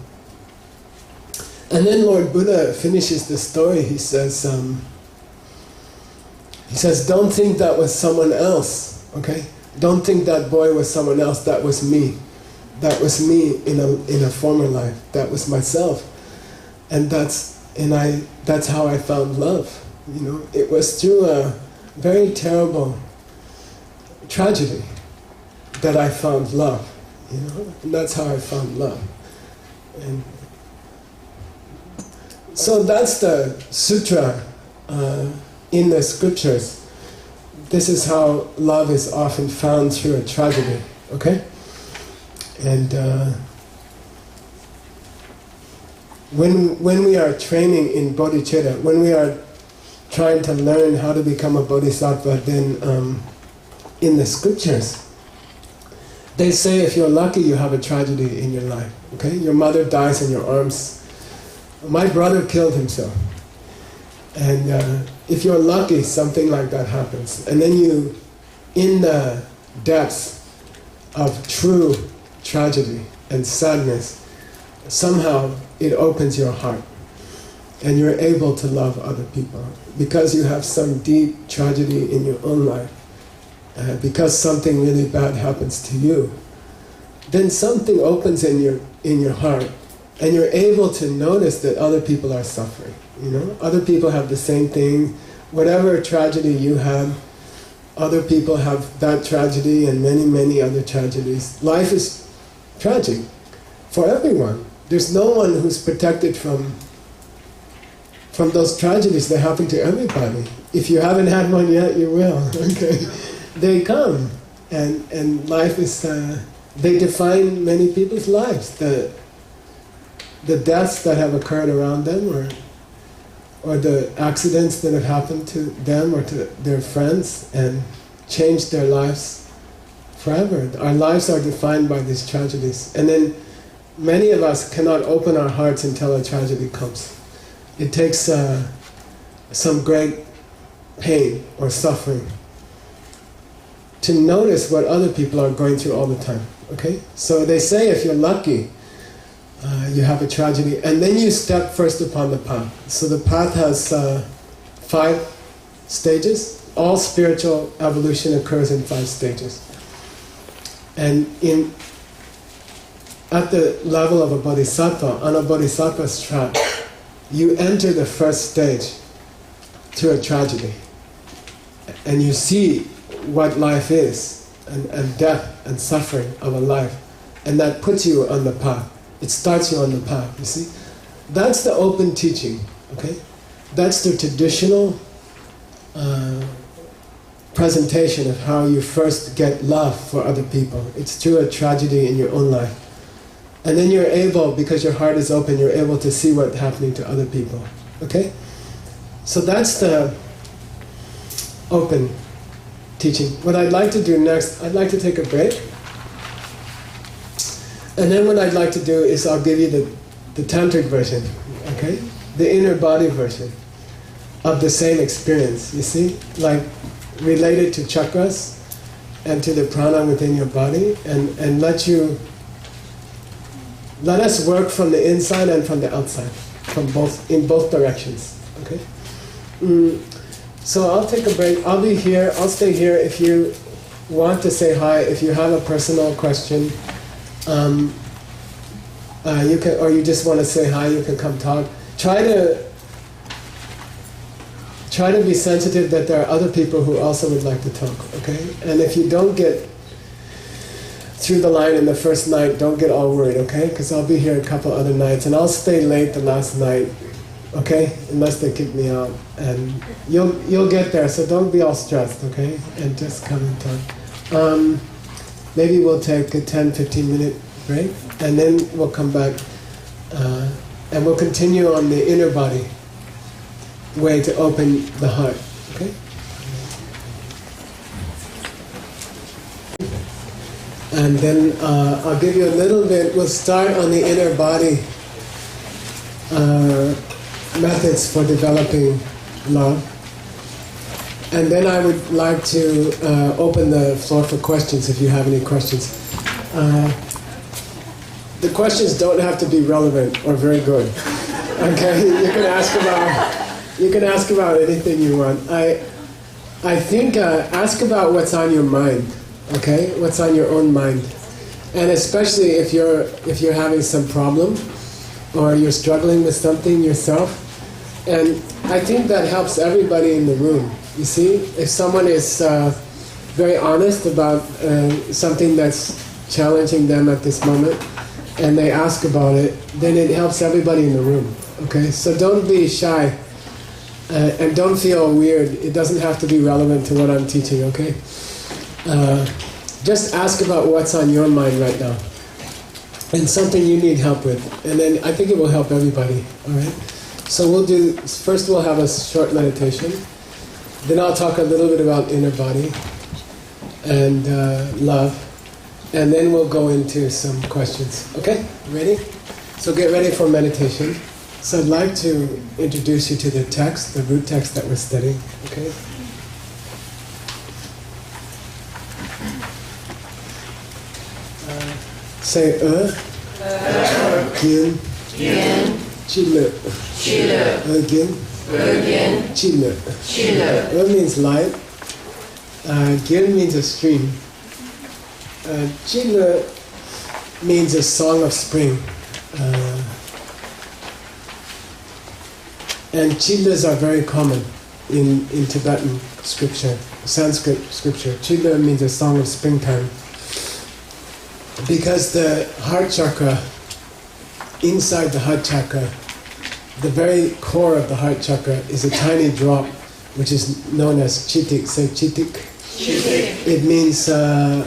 And then Lord Buddha finishes the story. He says, don't think that was someone else, okay? Don't think that boy was someone else. That was me. That was me in a former life. That was myself. And that's how I found love. You know, it was through a very terrible tragedy that I found love. You know, and that's how I found love. And so that's the sutra in the scriptures. This is how love is often found through a tragedy, okay? And when we are training in bodhicitta, when we are trying to learn how to become a bodhisattva, then in the scriptures, they say if you're lucky, you have a tragedy in your life, okay? Your mother dies in your arms. My brother killed himself. And if you're lucky, something like that happens. And then you, in the depths of true tragedy and sadness, somehow it opens your heart. And you're able to love other people. Because you have some deep tragedy in your own life. Because something really bad happens to you. Then something opens in your heart. And you're able to notice that other people are suffering. You know, other people have the same thing. Whatever tragedy you have, other people have that tragedy and many, many other tragedies. Life is tragic for everyone. There's no one who's protected from those tragedies that happen to everybody. If you haven't had one yet, you will. Okay, they come, and life is. They define many people's lives. The deaths that have occurred around them, or the accidents that have happened to them or to their friends and changed their lives forever. Our lives are defined by these tragedies. And then many of us cannot open our hearts until a tragedy comes. It takes some great pain or suffering to notice what other people are going through all the time. Okay? So they say if you're lucky, you have a tragedy, and then you step first upon the path. So the path has 5 stages. All spiritual evolution occurs in 5 stages. And at the level of a bodhisattva, on a bodhisattva's track, you enter the first stage through a tragedy. And you see what life is, and death and suffering of a life. And that puts you on the path. It starts you on the path, you see. That's the open teaching, okay? That's the traditional presentation of how you first get love for other people. It's through a tragedy in your own life. And then you're able, because your heart is open, you're able to see what's happening to other people, okay? So that's the open teaching. What I'd like to do next, I'd like to take a break. And then what I'd like to do is I'll give you the tantric version, okay? The inner body version of the same experience, you see? Like related to chakras and to the prana within your body, and let us work from the inside and from the outside, in both directions, okay? So I'll take a break. I'll be here, I'll stay here if you want to say hi, if you have a personal question. You can, or you just want to say hi, you can come talk. Try to be sensitive that there are other people who also would like to talk, okay? And if you don't get through the line in the first night, don't get all worried, okay? Because I'll be here a couple other nights, and I'll stay late the last night, okay? Unless they kick me out. And you'll get there, so don't be all stressed, okay? And just come and talk. Maybe we'll take a 10-15 minute break, and then we'll come back, and we'll continue on the inner body way to open the heart, okay? And then I'll give you a little bit, we'll start on the inner body methods for developing love. And then I would like to open the floor for questions if you have any questions. The questions don't have to be relevant or very good. Okay, you can ask about anything you want. I think ask about what's on your mind. Okay, what's on your own mind, and especially if you're having some problem or you're struggling with something yourself. And I think that helps everybody in the room. You see, if someone is very honest about something that's challenging them at this moment, and they ask about it, then it helps everybody in the room. Okay, so don't be shy, and don't feel weird. It doesn't have to be relevant to what I'm teaching. Okay. Just ask about what's on your mind right now and something you need help with, and then I think it will help everybody. All right. So first we'll have a short meditation, then I'll talk a little bit about inner body and love, and then we'll go into some questions. Okay? Ready? So get ready for meditation. So I'd like to introduce you to the text, the root text that we're studying. Okay? Say Gin, Chile, Gin, Chile. Means light. Gin means a stream. Chile means a song of spring. And chilas are very common in Tibetan scripture, Sanskrit scripture. Chila means a song of springtime. Because the heart chakra, inside the heart chakra, the very core of the heart chakra is a tiny drop, which is known as chitik. Say chitik. Chitik. It means the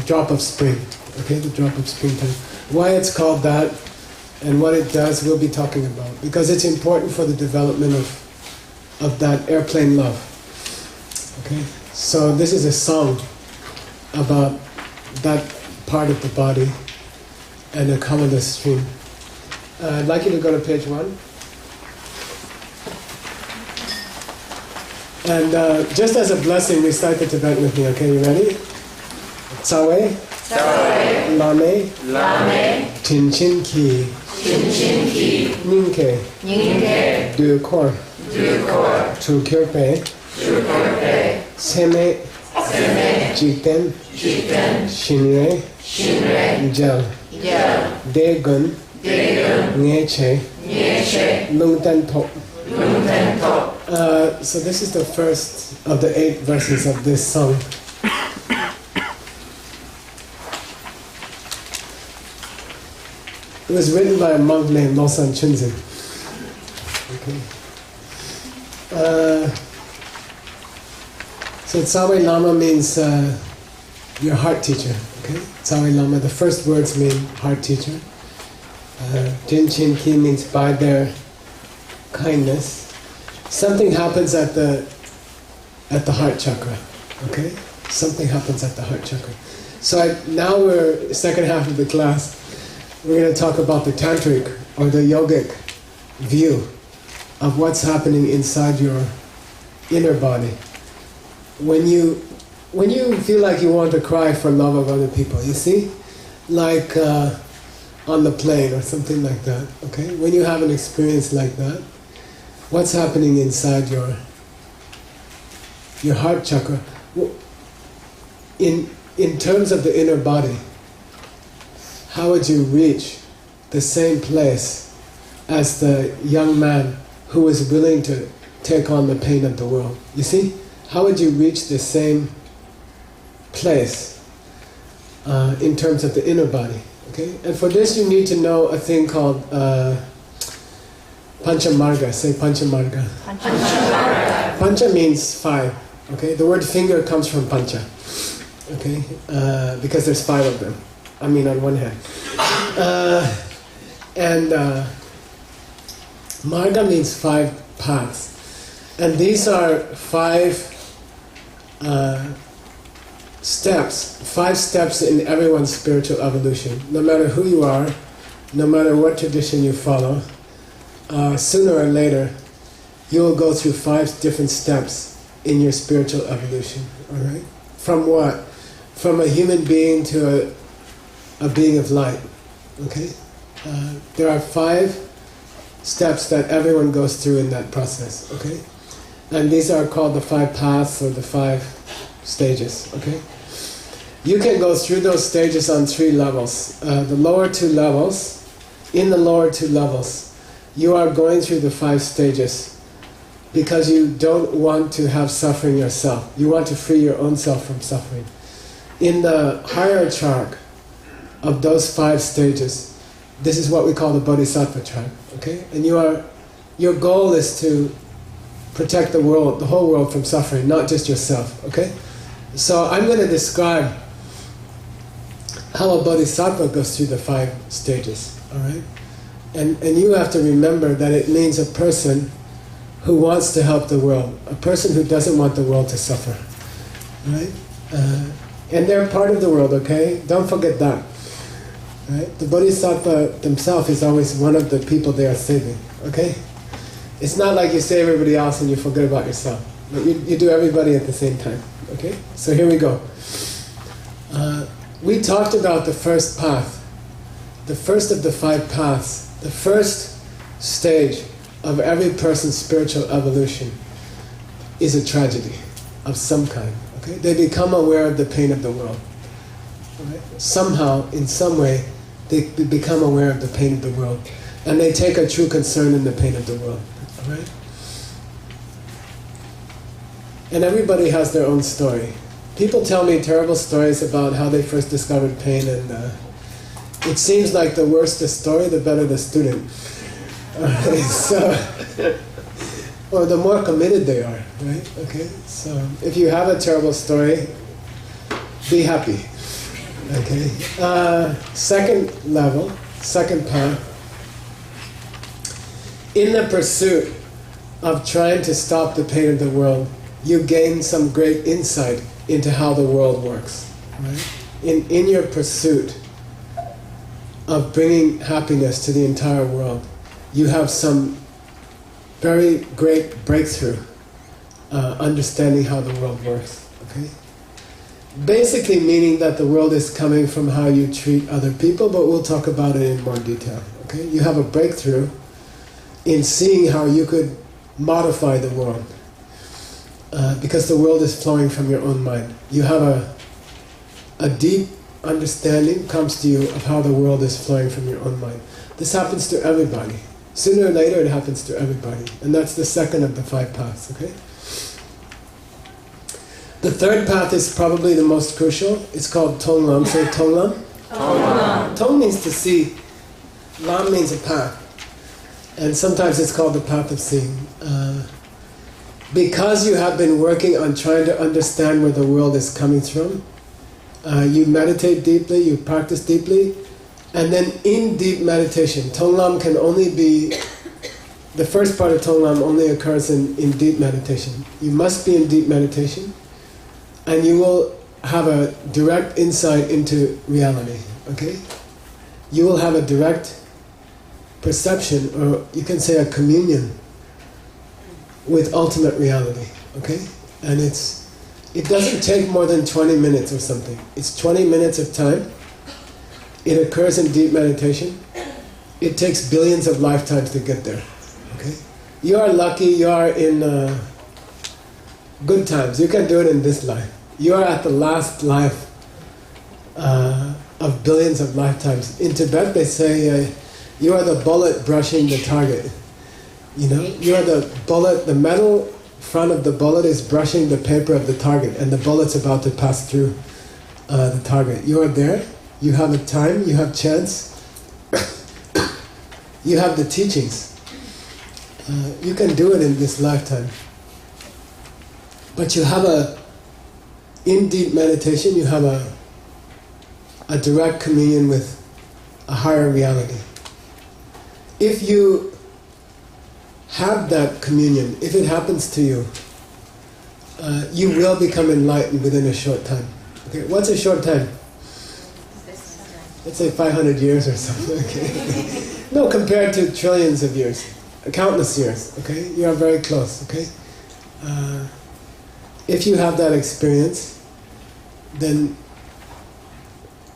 drop of spring. Okay, the drop of springtime. Why it's called that and what it does, we'll be talking about. Because it's important for the development of that airplane love. Okay, so this is a song about that part of the body and a colorless stream. I'd like you to go to page 1. And just as a blessing, recite the Tibetan with me, okay? You ready? Tsawe, Lame, Chin Chin Ki, Ninke, Du Kor, Tu Kyorpe, Seme, Jiten, Shinre, Jal, Degun, Ngeche, Lungten Tok. So this is the first of the 8 verses of this song. It was written by a monk named Losang Chunzin. Okay. So Tsawe Lama means your heart teacher. Okay, Tsawe Lama. The first words mean heart teacher. Jin Chin Ki means by their kindness. Something happens at the heart chakra. Okay, something happens at the heart chakra. So now we're second half of the class. We're going to talk about the tantric or the yogic view of what's happening inside your inner body. When you feel like you want to cry for love of other people, you see? Like on the plane or something like that, okay? When you have an experience like that, what's happening inside your heart chakra? In terms of the inner body, how would you reach the same place as the young man who was willing to take on the pain of the world? You see? How would you reach the same place in terms of the inner body? Okay? And for this you need to know a thing called Panchamarga. Say Panchamarga. Panchamarga. Pancha means 5. Okay? The word finger comes from Pancha. Okay? Because there's 5 of them. I mean on one hand. Marga means 5 paths. And these are 5 steps. 5 steps in everyone's spiritual evolution. No matter who you are, no matter what tradition you follow, sooner or later, you will go through 5 different steps in your spiritual evolution. All right? From what? From a human being to a being of light. Okay? There are 5 steps that everyone goes through in that process. Okay? And these are called the 5 paths or the 5 stages. Okay? You can go through those stages on 3 levels. The lower 2 levels, in the lower 2 levels, you are going through the 5 stages because you don't want to have suffering yourself. You want to free your own self from suffering. In the higher track of those 5 stages, this is what we call the Bodhisattva track. Okay? And your goal is to protect the world, the whole world, from suffering, not just yourself. Okay? So I'm going to describe how a bodhisattva goes through the 5 stages. All right? And you have to remember that it means a person who wants to help the world, a person who doesn't want the world to suffer. Right? And they're part of the world, okay? Don't forget that. Right? The bodhisattva themselves is always one of the people they are saving, okay? It's not like you save everybody else and you forget about yourself. But you do everybody at the same time, okay? So here we go. We talked about the first path, the first of the 5 paths. The first stage of every person's spiritual evolution is a tragedy of some kind. Okay? They become aware of the pain of the world. Right? Somehow, in some way, they become aware of the pain of the world. And they take a true concern in the pain of the world. Right? And everybody has their own story. People tell me terrible stories about how they first discovered pain, and it seems like the worse the story, the better the student. Or the more committed they are, right? Okay. So if you have a terrible story, be happy. Okay. Second level, second path. In the pursuit of trying to stop the pain of the world, you gain some great insight into how the world works. Right? In your pursuit of bringing happiness to the entire world, you have some very great breakthrough understanding how the world works. Okay? Basically meaning that the world is coming from how you treat other people, but we'll talk about it in more detail. Okay? You have a breakthrough in seeing how you could modify the world. Because the world is flowing from your own mind. You have a deep understanding comes to you of how the world is flowing from your own mind. This happens to everybody. Sooner or later it happens to everybody. And that's the second of the 5 paths, okay? The third path is probably the most crucial. It's called Tong Lam. Say Tong Lam. Tong Lam. Tong means to see. Lam means a path. And sometimes it's called the path of seeing. Because you have been working on trying to understand where the world is coming from, you meditate deeply, you practice deeply, and then in deep meditation, Tong Lam can only be, the first part of Tong Lam only occurs in deep meditation. You must be in deep meditation, and you will have a direct insight into reality, okay? You will have a direct perception, or you can say a communion with ultimate reality, okay? And it doesn't take more than 20 minutes or something. It's 20 minutes of time. It occurs in deep meditation. It takes billions of lifetimes to get there, okay? You are lucky, you are in good times. You can do it in this life. You are at the last life of billions of lifetimes. In Tibet they say you are the bullet brushing the target. You know, you are the bullet, the metal front of the bullet is brushing the paper of the target, and the bullet's about to pass through the target. You are there, you have a time, you have chance, you have the teachings. You can do it in this lifetime. But you have in deep meditation, you have a direct communion with a higher reality. If you have that communion, if it happens to you, you will become enlightened within a short time. Okay, what's a short time? Let's say 500 years or something. Okay. No, compared to trillions of years, countless years. Okay, you are very close. Okay, if you have that experience, then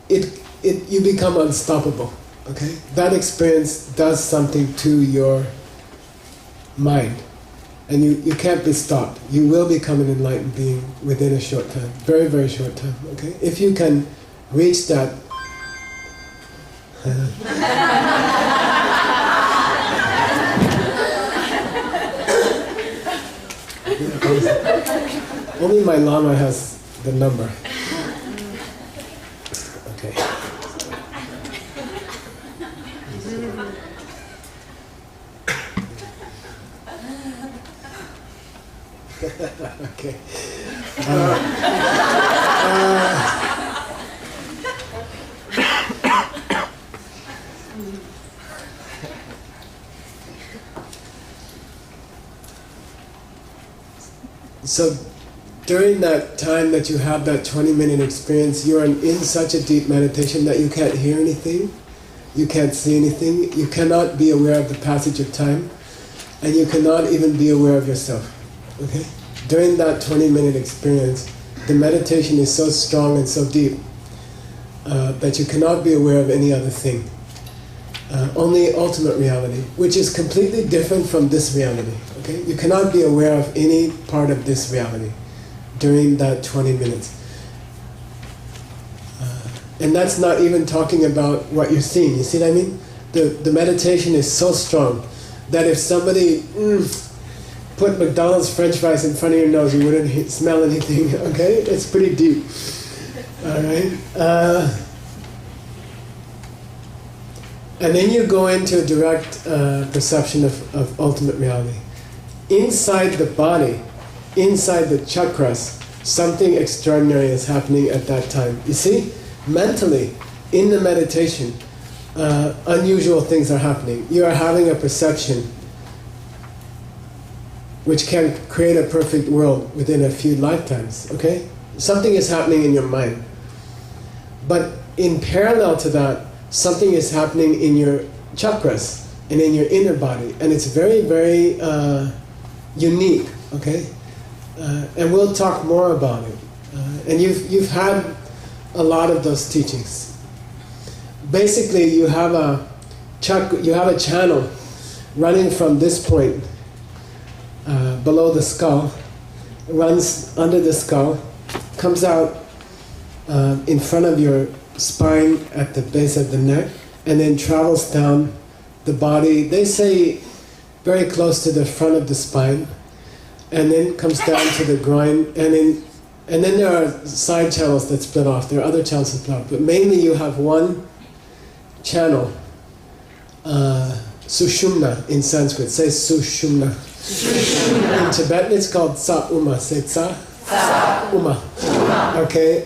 you become unstoppable. Okay, that experience does something to your mind, and you can't be stopped. You will become an enlightened being within a short time, very, very short time. Okay, if you can reach that. Only my Lama has the number. Okay. Okay. So during that time that you have that 20-minute experience, you are in such a deep meditation that you can't hear anything, you can't see anything, you cannot be aware of the passage of time, and you cannot even be aware of yourself. Okay? During that 20-minute experience, the meditation is so strong and so deep that you cannot be aware of any other thing. Only ultimate reality, which is completely different from this reality. Okay? You cannot be aware of any part of this reality during that 20 minutes. And that's not even talking about what you're seeing. You see what I mean? The meditation is so strong that if somebody put McDonald's French fries in front of your nose, you wouldn't smell anything. Okay? It's pretty deep. All right? And then you go into a direct perception of ultimate reality. Inside the body, inside the chakras, something extraordinary is happening at that time. You see, mentally, in the meditation, unusual things are happening. You are having a perception which can create a perfect world within a few lifetimes, okay? Something is happening in your mind. But in parallel to that, something is happening in your chakras and in your inner body, and it's very, very unique, okay? And we'll talk more about it. And you've had a lot of those teachings. Basically, you have a channel running from this point below the skull, runs under the skull, comes out in front of your spine at the base of the neck, and then travels down the body, they say very close to the front of the spine, and then comes down to the groin, and then there are side channels that split off. There are other channels that split off, but mainly you have one channel, Sushumna in Sanskrit. Say Sushumna. In Tibetan it's called Sa-uma. Say Sa-uma. Okay,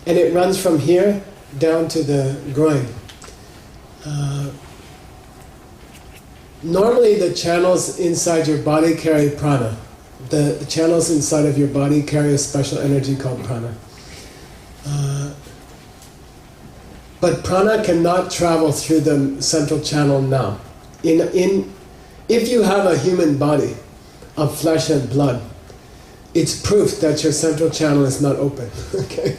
and it runs from here down to the groin. Normally the channels inside your body carry prana. The channels inside of your body carry a special energy called prana. But prana cannot travel through the central channel now. If you have a human body of flesh and blood, it's proof that your central channel is not open. Okay?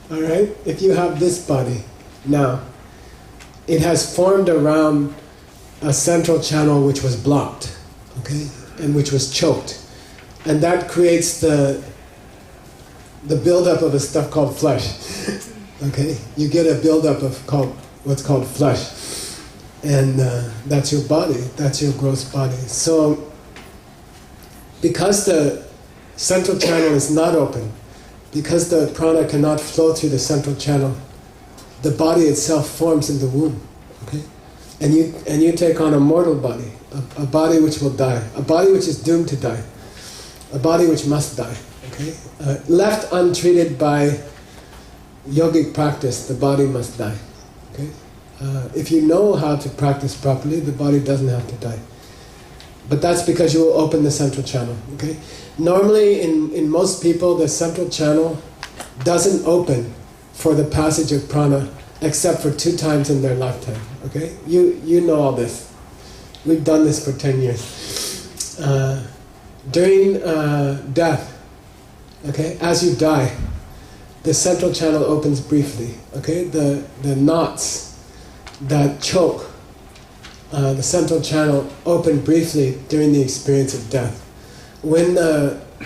All right? If you have this body now, it has formed around a central channel which was blocked, okay, and which was choked, and that creates the buildup of a stuff called flesh. Okay, you get a buildup of what's called flesh, and that's your body. That's your gross body. So, because the central channel is not open, because the prana cannot flow through the central channel, the body itself forms in the womb. Okay, and you take on a mortal body, a body which will die, a body which is doomed to die, a body which must die. Okay, left untreated by yogic practice, the body must die. Okay, if you know how to practice properly, the body doesn't have to die. But that's because you will open the central channel. Okay, normally in most people, the central channel doesn't open for the passage of prana except for 2 times in their lifetime. Okay, you know all this. We've done this for 10 years. During death, okay, as you die, the central channel opens briefly. Okay, the knots that choke the central channel open briefly during the experience of death. When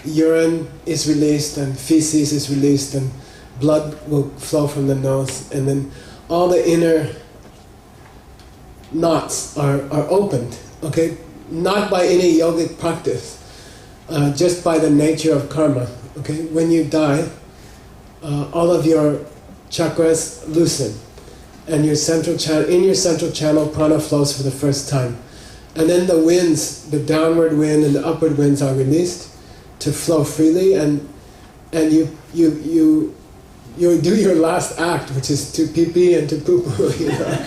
urine is released and feces is released and blood will flow from the nose, and then all the inner knots are opened. Okay, not by any yogic practice, just by the nature of karma. Okay, when you die, all of your chakras loosen, and in your central channel, prana flows for the first time, and then the winds, the downward wind and the upward winds, are released to flow freely, and you do your last act, which is to pee pee and to poo poo, you know,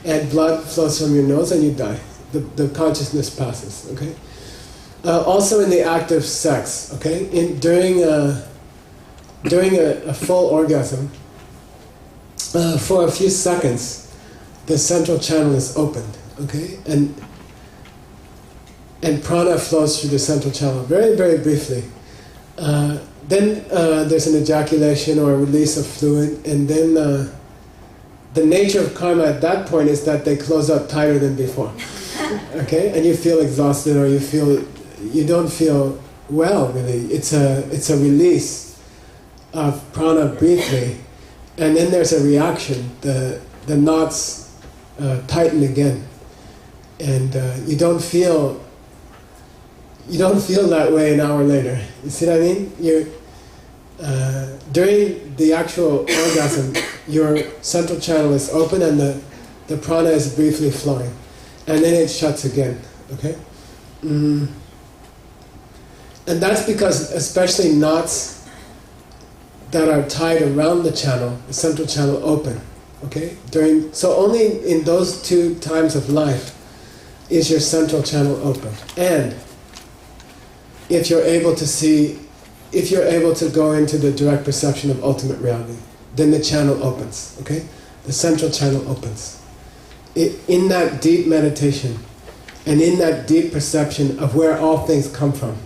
and blood flows from your nose, and you die. The consciousness passes. Okay. Also in the act of sex. Okay, during a full orgasm, for a few seconds, the central channel is opened, okay, and prana flows through the central channel very, very briefly. Then there's an ejaculation or a release of fluid, and then the nature of karma at that point is that they close up tighter than before, okay, and you feel exhausted, or you don't feel well, really. It's a release of prana briefly, and then there's a reaction. The knots tighten again, and you don't feel that way an hour later. You see what I mean? During the actual orgasm, your central channel is open and the prana is briefly flowing, and then it shuts again. Okay. And that's because especially knots that are tied around the channel, the central channel, open. Okay? So only in those 2 times of life is your central channel open. And if you're able to go into the direct perception of ultimate reality, then the channel opens. Okay? The central channel opens. In that deep meditation and in that deep perception of where all things come from,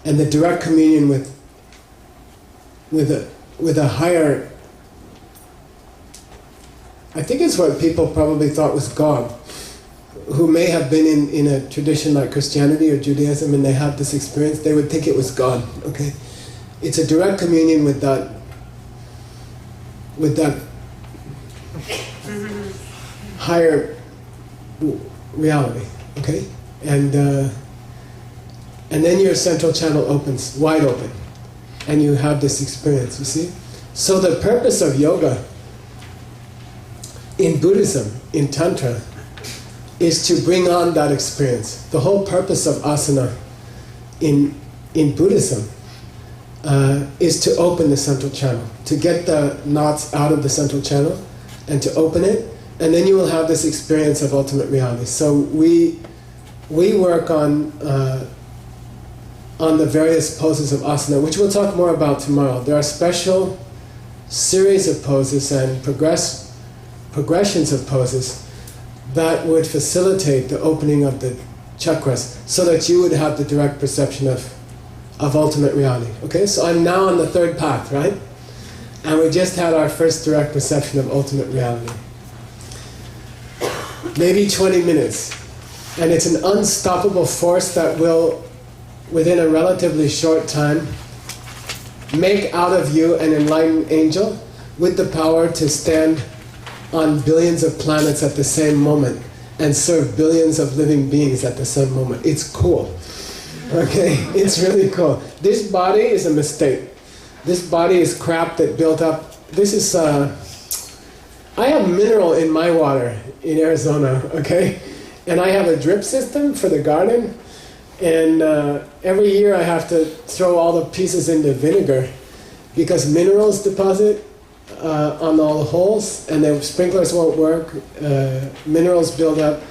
and the direct communion with a higher, I think it's what people probably thought was God, who may have been in a tradition like Christianity or Judaism, and they had this experience, they would think it was God. Okay, it's a direct communion with that higher reality. Okay, and then your central channel opens, wide open, and you have this experience, you see? So the purpose of yoga in Buddhism, in Tantra, is to bring on that experience. The whole purpose of asana in Buddhism is to open the central channel, to get the knots out of the central channel and to open it, and then you will have this experience of ultimate reality. So we work on the various poses of asana, which we'll talk more about tomorrow. There are special series of poses and progressions of poses that would facilitate the opening of the chakras so that you would have the direct perception of ultimate reality. Okay, so I'm now on the 3rd path, right? And we just had our first direct perception of ultimate reality. Maybe 20 minutes. And it's an unstoppable force that will, within a relatively short time, make out of you an enlightened angel with the power to stand on billions of planets at the same moment and serve billions of living beings at the same moment. It's cool. Okay? It's really cool. This body is a mistake. This body is crap that built up. This is, I have mineral in my water in Arizona, okay? And I have a drip system for the garden. And every year I have to throw all the pieces into vinegar because minerals deposit on all the holes and the sprinklers won't work. Minerals build up.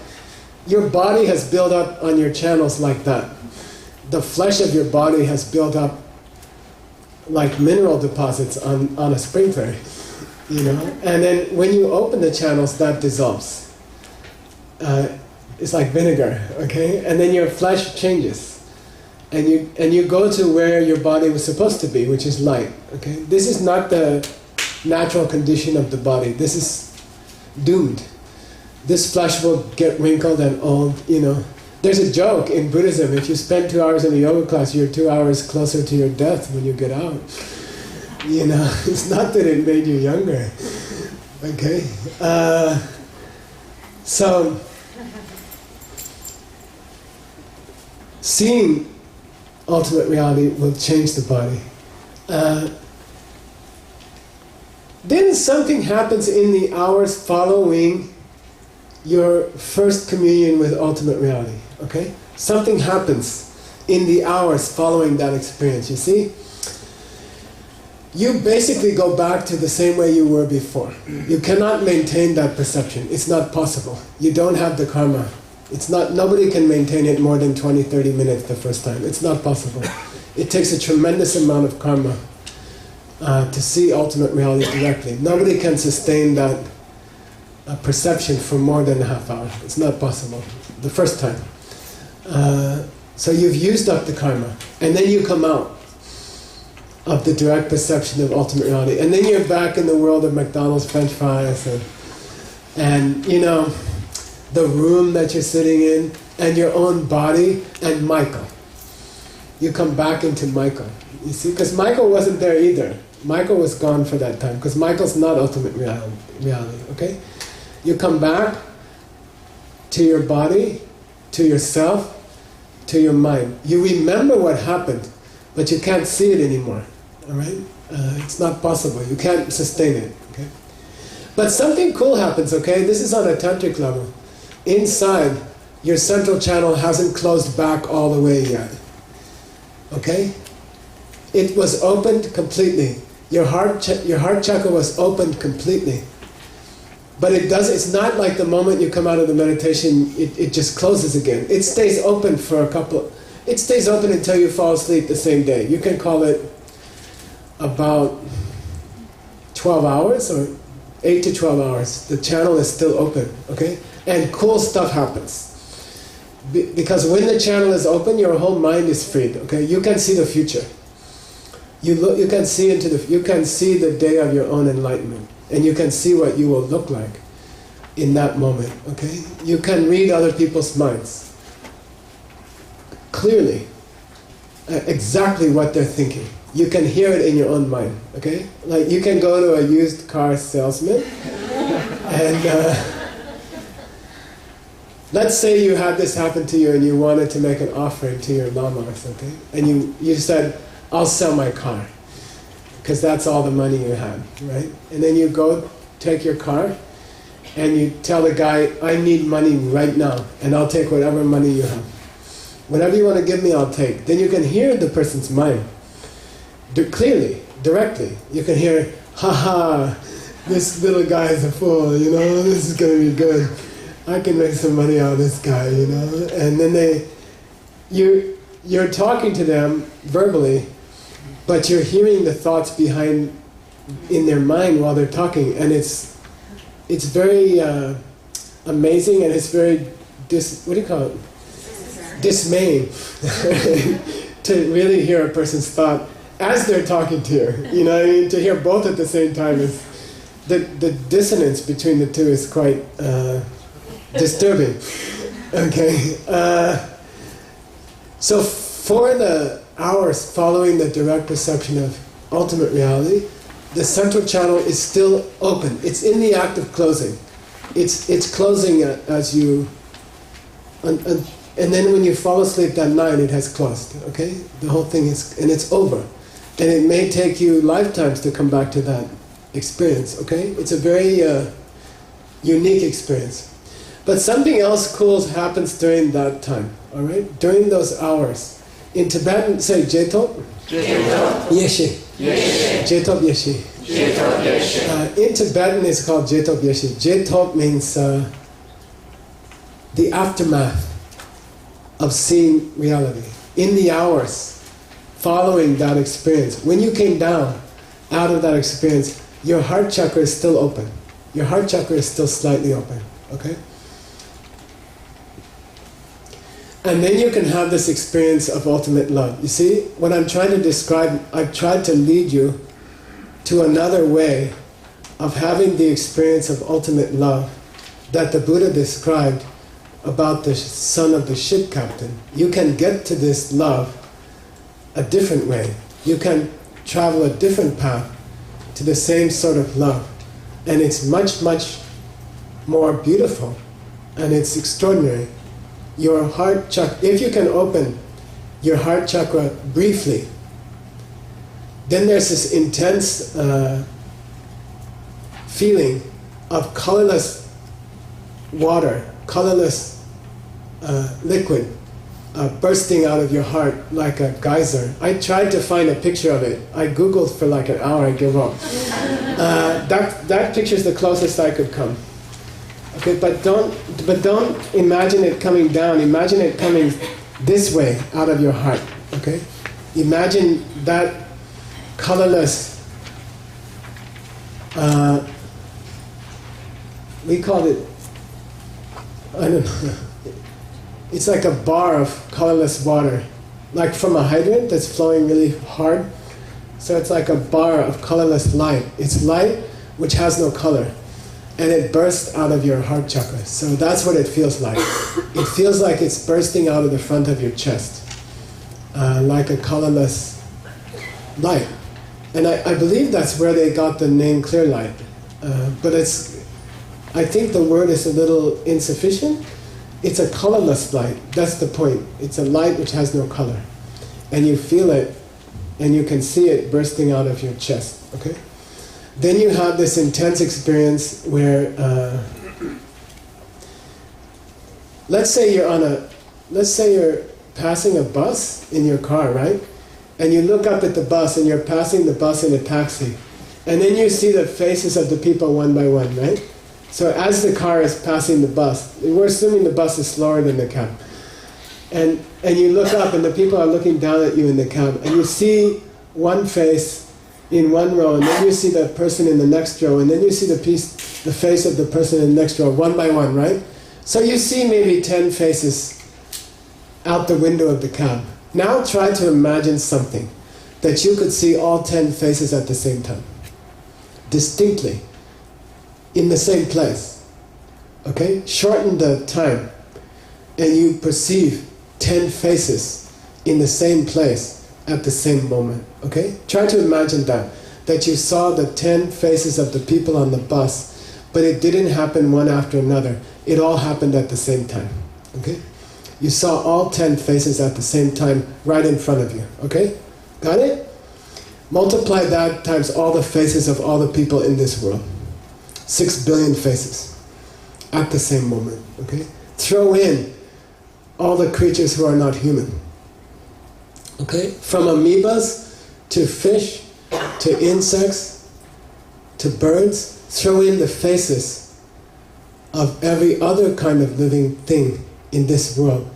Your body has built up on your channels like that. The flesh of your body has built up like mineral deposits on a sprinkler, you know. And then when you open the channels, that dissolves. It's like vinegar, okay? And then your flesh changes. And you go to where your body was supposed to be, which is light, okay? This is not the natural condition of the body. This is doomed. This flesh will get wrinkled and old, you know. There's a joke in Buddhism, if you spend 2 hours in a yoga class, you're 2 hours closer to your death when you get out. You know, it's not that it made you younger, okay? So, seeing ultimate reality will change the body. Then something happens in the hours following your first communion with ultimate reality, okay? Something happens in the hours following that experience, you see? You basically go back to the same way you were before. You cannot maintain that perception. It's not possible. You don't have the karma. It's not, nobody can maintain it more than 20, 30 minutes the first time. It's not possible. It takes a tremendous amount of karma to see ultimate reality directly. Nobody can sustain that perception for more than a half hour. It's not possible, the first time. So you've used up the karma, and then you come out of the direct perception of ultimate reality. And then you're back in the world of McDonald's French fries and you know, the room that you're sitting in, and your own body, and Michael. You come back into Michael, you see? Because Michael wasn't there either. Michael was gone for that time, because Michael's not ultimate reality, okay? You come back to your body, to yourself, to your mind. You remember what happened, but you can't see it anymore, all right? It's not possible. You can't sustain it, okay? But something cool happens, okay? This is on a tantric level. Inside, your central channel hasn't closed back all the way yet, okay? It was opened completely. Your heart chakra was opened completely. But it's not like the moment you come out of the meditation, it just closes again. It stays open for it stays open until you fall asleep the same day. You can call it about 12 hours or 8 to 12 hours. The channel is still open, okay? And cool stuff happens. Because when the channel is open, your whole mind is freed, okay? You can see the future. You can see the day of your own enlightenment. And you can see what you will look like in that moment, okay? You can read other people's minds clearly, exactly what they're thinking. You can hear it in your own mind, okay? Like you can go to a used car salesman and let's say you had this happen to you and you wanted to make an offering to your Lama or something, and you said, I'll sell my car, because that's all the money you had, right? And then you go take your car and you tell the guy, I need money right now, and I'll take whatever money you have. Whatever you want to give me, I'll take. Then you can hear the person's mind. Clearly, directly. You can hear, ha, this little guy is a fool, you know, this is going to be good. I can make some money out of this guy, you know. And then you're talking to them verbally, but you're hearing the thoughts behind in their mind while they're talking, and it's very amazing, and it's very what do you call it? Dismaying to really hear a person's thought as they're talking to you. You know what I mean? To hear both at the same time is the dissonance between the two is quite disturbing. Okay. So for the hours following the direct perception of ultimate reality, the central channel is still open. It's in the act of closing. It's closing as you, and then when you fall asleep that night, it has closed. Okay, the whole thing is, and it's over. And it may take you lifetimes to come back to that experience. Okay, it's a very unique experience. But something else cool happens during that time. All right, during those hours. In Tibetan, say Jetop. Yeshe. Jetop Yeshe. In Tibetan, it's called Jetop Yeshe. Jetop means the aftermath of seeing reality. In the hours following that experience, when you came down out of that experience, your heart chakra is still open. Your heart chakra is still slightly open. Okay? And then you can have this experience of ultimate love. You see, what I'm trying to describe, I've tried to lead you to another way of having the experience of ultimate love that the Buddha described about the son of the ship captain. You can get to this love a different way. You can travel a different path to the same sort of love. And it's much, much more beautiful. And it's extraordinary. Your heart chakra, if you can open your heart chakra briefly, then there's this intense feeling of colorless water, colorless liquid bursting out of your heart like a geyser. I tried to find a picture of it. I Googled for like an hour, I gave up. That picture's the closest I could come. Okay, but don't imagine it coming down. Imagine it coming this way out of your heart. Okay, imagine that colorless. We call it. I don't know. It's like a bar of colorless water, like from a hydrant that's flowing really hard. So it's like a bar of colorless light. It's light which has no color. And it bursts out of your heart chakra. So that's what it feels like. It feels like it's bursting out of the front of your chest, like a colorless light. And I believe that's where they got the name clear light. But I think the word is a little insufficient. It's a colorless light. That's the point. It's a light which has no color. And you feel it, and you can see it bursting out of your chest. Okay? Then you have this intense experience where, let's say you're passing a bus in your car, right? And you look up at the bus and you're passing the bus in a taxi. And then you see the faces of the people one by one, right? So as the car is passing the bus, we're assuming the bus is slower than the cab. And you look up and the people are looking down at you in the cab. And you see one face in one row, and then you see the person in the next row, and then you see the face of the person in the next row, one by one, right? So you see maybe 10 faces out the window of the cab. Now try to imagine something that you could see all 10 faces at the same time, distinctly, in the same place. Okay? Shorten the time, and you perceive 10 faces in the same place at the same moment. Okay? Try to imagine that you saw the 10 faces of the people on the bus, but it didn't happen one after another. It all happened at the same time. Okay? You saw all 10 faces at the same time right in front of you. Okay? Got it? Multiply that times all the faces of all the people in this world. 6 billion faces at the same moment. Okay? Throw in all the creatures who are not human. Okay? From amoebas to fish to insects to birds, throw in the faces of every other kind of living thing in this world.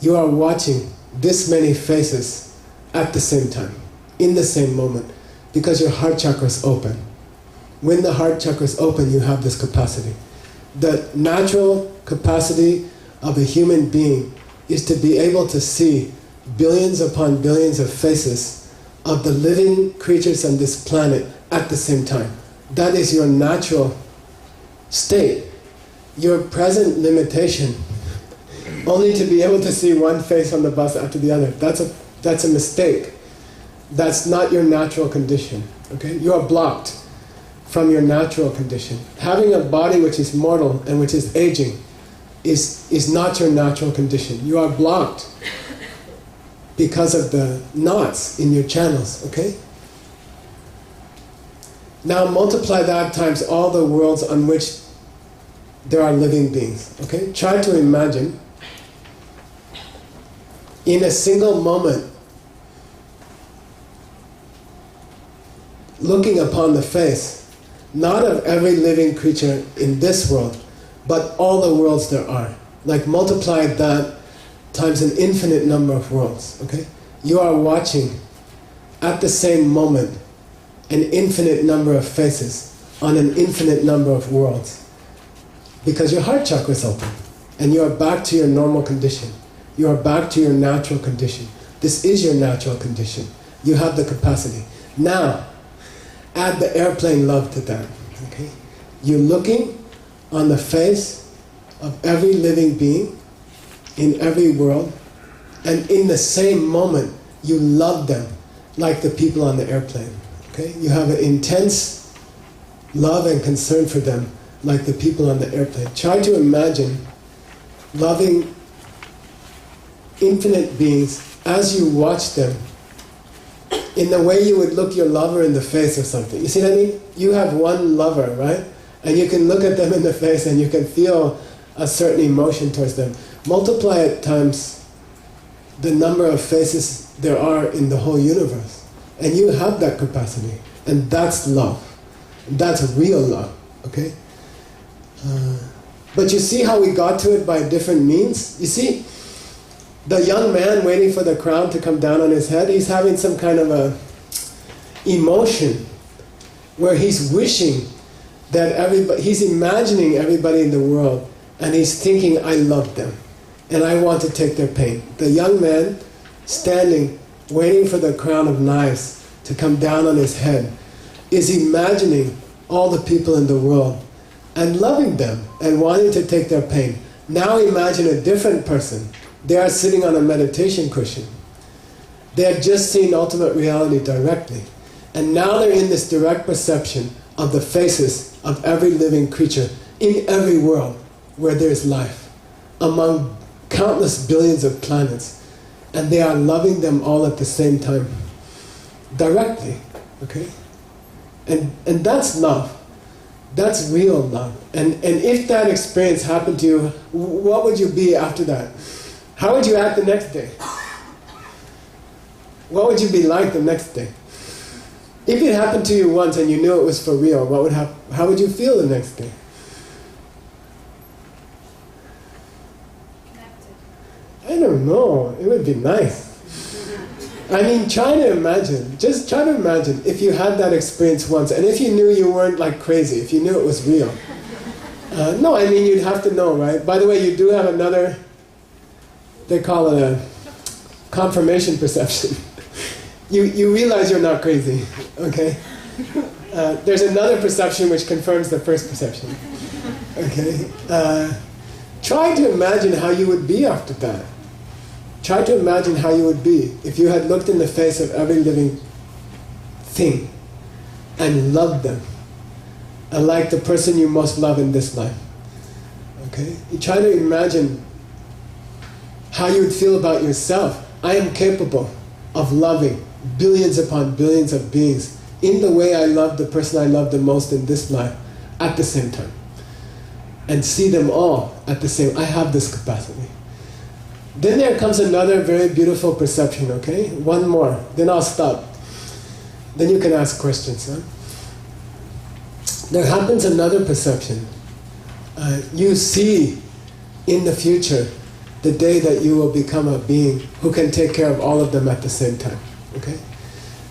You are watching this many faces at the same time, in the same moment, because your heart chakra is open. When the heart chakra is open, you have this capacity. The natural capacity of a human being is to be able to see billions upon billions of faces of the living creatures on this planet at the same time. That is your natural state. Your present limitation, only to be able to see one face on the bus after the other, that's a mistake. That's not your natural condition. Okay? You are blocked from your natural condition. Having a body which is mortal and which is aging is not your natural condition. You are blocked because of the knots in your channels, okay? Now multiply that times all the worlds on which there are living beings, okay? Try to imagine in a single moment looking upon the face, not of every living creature in this world, but all the worlds there are. Like multiply that times an infinite number of worlds, okay? You are watching at the same moment an infinite number of faces on an infinite number of worlds. Because your heart chakra is open and you are back to your normal condition. You are back to your natural condition. This is your natural condition. You have the capacity. Now, add the airplane love to that, okay? You're looking on the face of every living being in every world, and in the same moment you love them like the people on the airplane, okay? You have an intense love and concern for them like the people on the airplane. Try to imagine loving infinite beings as you watch them in the way you would look your lover in the face or something. You see what I mean? You have one lover, right? And you can look at them in the face and you can feel a certain emotion towards them. Multiply it times the number of faces there are in the whole universe. And you have that capacity. And that's love. That's real love, okay? But you see how we got to it by different means? You see, the young man waiting for the crown to come down on his head, he's having some kind of a emotion where he's wishing that everybody, he's imagining everybody in the world and he's thinking, I love them and I want to take their pain. The young man standing, waiting for the crown of knives to come down on his head, is imagining all the people in the world and loving them and wanting to take their pain. Now imagine a different person. They are sitting on a meditation cushion. They have just seen ultimate reality directly. And now they're in this direct perception of the faces of every living creature in every world where there is life, among countless billions of planets. And they are loving them all at the same time, directly, okay? And that's love. That's real love. And if that experience happened to you, what would you be after that? How would you act the next day? What would you be like the next day? If it happened to you once and you knew it was for real, what would how would you feel the next day? Connected. I don't know. It would be nice. I mean, try to imagine. Just try to imagine if you had that experience once, and if you knew you weren't like crazy, if you knew it was real. No, I mean, you'd have to know, right? By the way, you do have another, they call it a confirmation perception. You realize you're not crazy, okay? There's another perception which confirms the first perception, okay? Try to imagine how you would be after that. Try to imagine how you would be if you had looked in the face of every living thing and loved them, and like the person you most love in this life, okay? You try to imagine how you would feel about yourself. I am capable of loving billions upon billions of beings in the way I love the person I love the most in this life at the same time. And see them all at the same. I have this capacity. Then there comes another very beautiful perception, okay? One more, then I'll stop. Then you can ask questions, huh? There happens another perception. You see in the future the day that you will become a being who can take care of all of them at the same time, okay?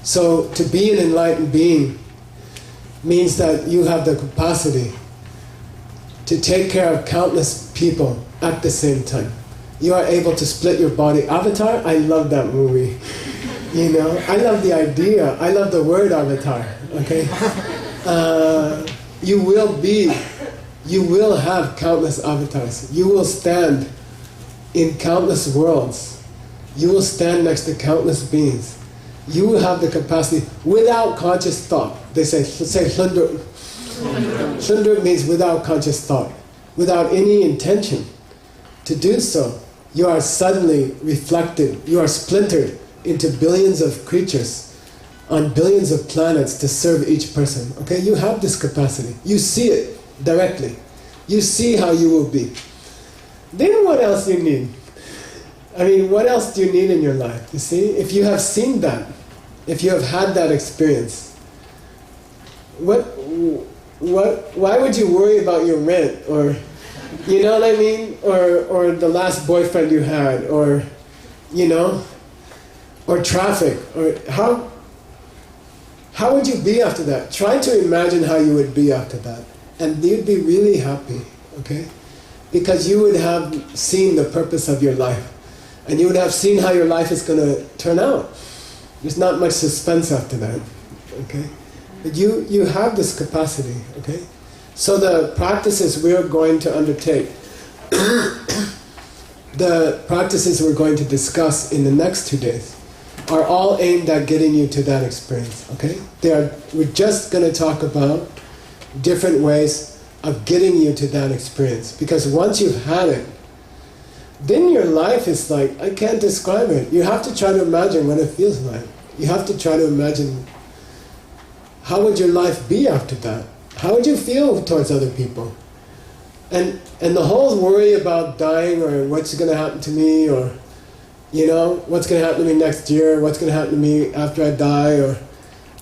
So to be an enlightened being means that you have the capacity to take care of countless people at the same time. You are able to split your body. Avatar, I love that movie. You know, I love the idea. I love the word avatar, okay? You will have countless avatars. You will stand in countless worlds. You will stand next to countless beings. You have the capacity without conscious thought. They say hlunduk. Hlunduk means without conscious thought, without any intention to do so. You are suddenly reflected, you are splintered into billions of creatures on billions of planets to serve each person. Okay, you have this capacity. You see it directly. You see how you will be. Then what else do you need? I mean, what else do you need in your life? You see, if you have seen that, if you have had that experience, why would you worry about your rent, or, you know what I mean, or the last boyfriend you had, or, you know, or traffic, or how would you be after that? Try to imagine how you would be after that, and you'd be really happy, okay? Because you would have seen the purpose of your life, and you would have seen how your life is going to turn out. There's not much suspense after that, okay? But you have this capacity, okay? So the practices we're going to undertake, the practices we're going to discuss in the next 2 days, are all aimed at getting you to that experience, okay? We're just going to talk about different ways of getting you to that experience. Because once you've had it, then your life is like, I can't describe it. You have to try to imagine what it feels like. You have to try to imagine, how would your life be after that? How would you feel towards other people? And the whole worry about dying, or what's going to happen to me, or, you know, what's going to happen to me next year, what's going to happen to me after I die, or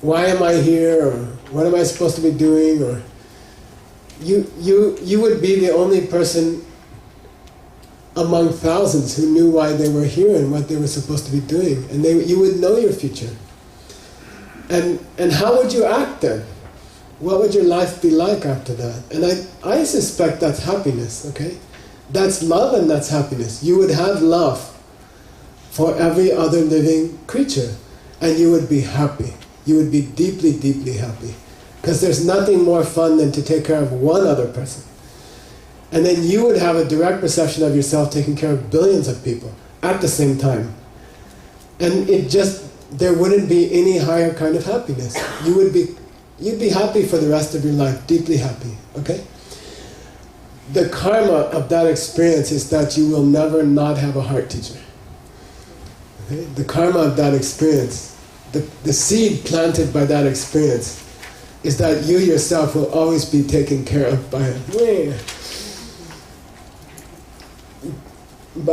why am I here, or what am I supposed to be doing, or you would be the only person among thousands who knew why they were here and what they were supposed to be doing, and you would know your future. And how would you act then? What would your life be like after that? And I suspect that's happiness, okay? That's love and that's happiness. You would have love for every other living creature, and you would be happy. You would be deeply, deeply happy. Because there's nothing more fun than to take care of one other person. And then you would have a direct perception of yourself taking care of billions of people at the same time. And there wouldn't be any higher kind of happiness. You'd be happy for the rest of your life, deeply happy, okay? The karma of that experience is that you will never not have a heart teacher. Okay? The karma of that experience, the seed planted by that experience, is that you yourself will always be taken care of by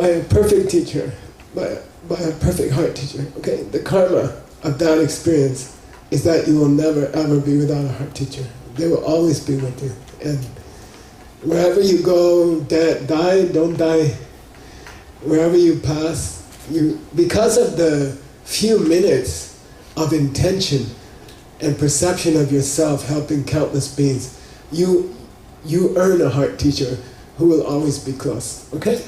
a perfect teacher, by a perfect heart teacher. Okay, the karma of that experience is that you will never ever be without a heart teacher. They will always be with you, and wherever you go, die, don't die. Wherever you pass, because of the few minutes of intention and perception of yourself helping countless beings, you earn a heart teacher who will always be close. Okay.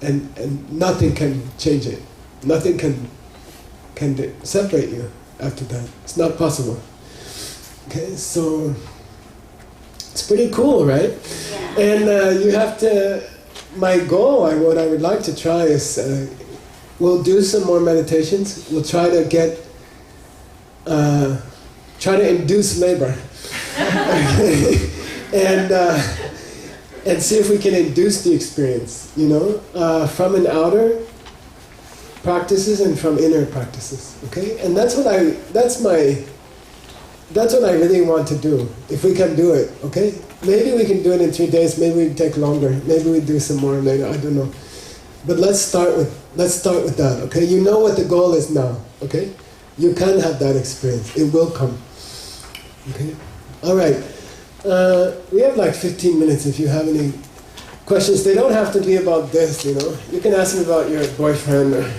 And nothing can change it. Nothing can separate you after that. It's not possible. Okay, so it's pretty cool, right? Yeah. And you have to. My goal, what I would like to try is, we'll do some more meditations. We'll try to induce labor, and see if we can induce the experience, you know, from an outer practices and from inner practices. Okay, and that's what I really want to do. If we can do it, okay. Maybe we can do it in 3 days. Maybe we take longer. Maybe we do some more later. I don't know. But let's start with that. Okay, you know what the goal is now. Okay, you can have that experience. It will come. Okay, all right. We have like 15 minutes if you have any questions. They don't have to be about this, you know. You can ask me about your boyfriend or...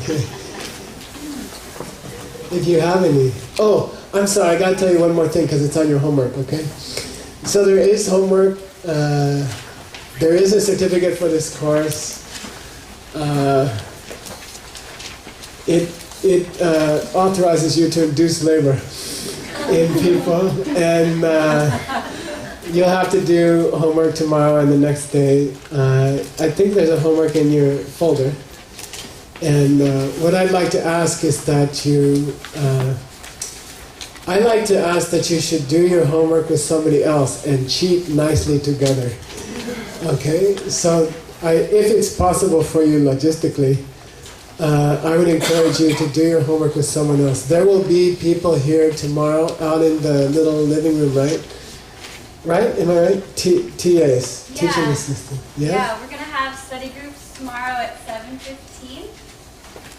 okay. If you have any. Oh, I'm sorry, I gotta tell you one more thing because it's on your homework, okay? So there is homework. There is a certificate for this course. It authorizes you to induce labor in people, and you'll have to do homework tomorrow and the next day. I think there's a homework in your folder, And what I'd like to ask is that you, I'd like to ask that you should do your homework with somebody else and cheat nicely together. Okay? So if it's possible for you logistically, I would encourage you to do your homework with someone else. There will be people here tomorrow out in the little living room, right? Right? Am I right? TAs, teaching assistant. Yeah, we're going to have study groups tomorrow at 7:15.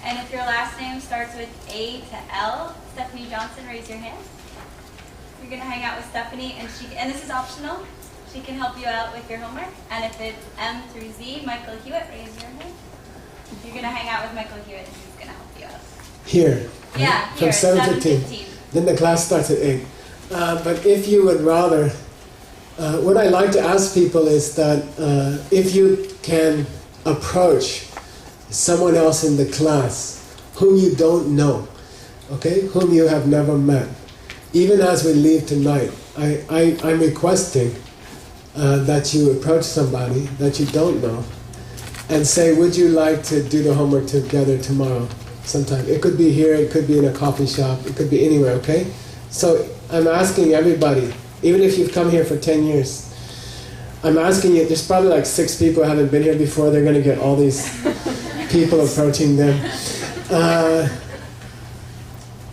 And if your last name starts with A to L, Stephanie Johnson, raise your hand. You're going to hang out with Stephanie, and this is optional. She can help you out with your homework. And if it's M through Z, Michael Hewitt, raise your hand. You're going to hang out with Michael Hewitt, and he's going to help you out. Here? Yeah, From 7:15. Then the class starts at 8. But if you would rather, what I like to ask people is that if you can approach someone else in the class whom you don't know, okay, whom you have never met, even as we leave tonight, I'm requesting that you approach somebody that you don't know and say, would you like to do the homework together tomorrow sometime? It could be here, it could be in a coffee shop, it could be anywhere, okay? So I'm asking everybody, even if you've come here for 10 years, I'm asking you, there's probably like 6 people who haven't been here before, they're going to get all these people approaching them.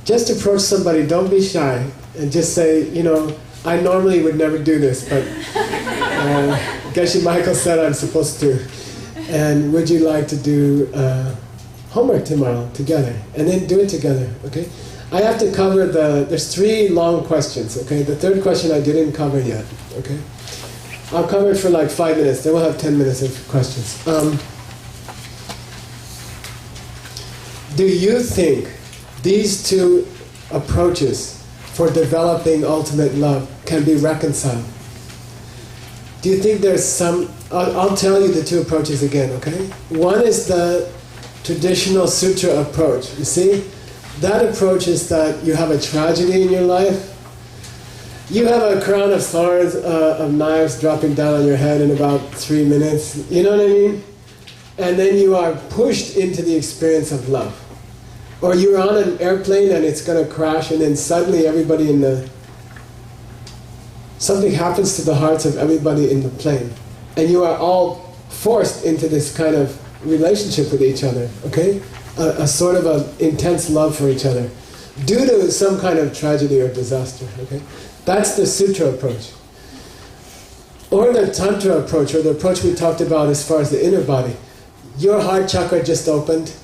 Just approach somebody, don't be shy, and just say, you know, I normally would never do this, but Geshe Michael said I'm supposed to. And would you like to do homework tomorrow together? And then do it together, okay? I have to cover there's 3 long questions, okay? The 3rd question I didn't cover yet, okay? I'll cover it for like 5 minutes, then we'll have 10 minutes of questions. Do you think these 2 approaches for developing ultimate love can be reconciled? Do you think there's some... I'll tell you the 2 approaches again, okay? One is the traditional sutra approach. You see? That approach is that you have a tragedy in your life. You have a crown of thorns, of knives dropping down on your head in about 3 minutes. You know what I mean? And then you are pushed into the experience of love. Or you're on an airplane and it's going to crash, and then suddenly everybody in the... something happens to the hearts of everybody in the plane. And you are all forced into this kind of relationship with each other, okay? A sort of an intense love for each other, due to some kind of tragedy or disaster, okay? That's the sutra approach. Or the tantra approach, or the approach we talked about as far as the inner body. Your heart chakra just opened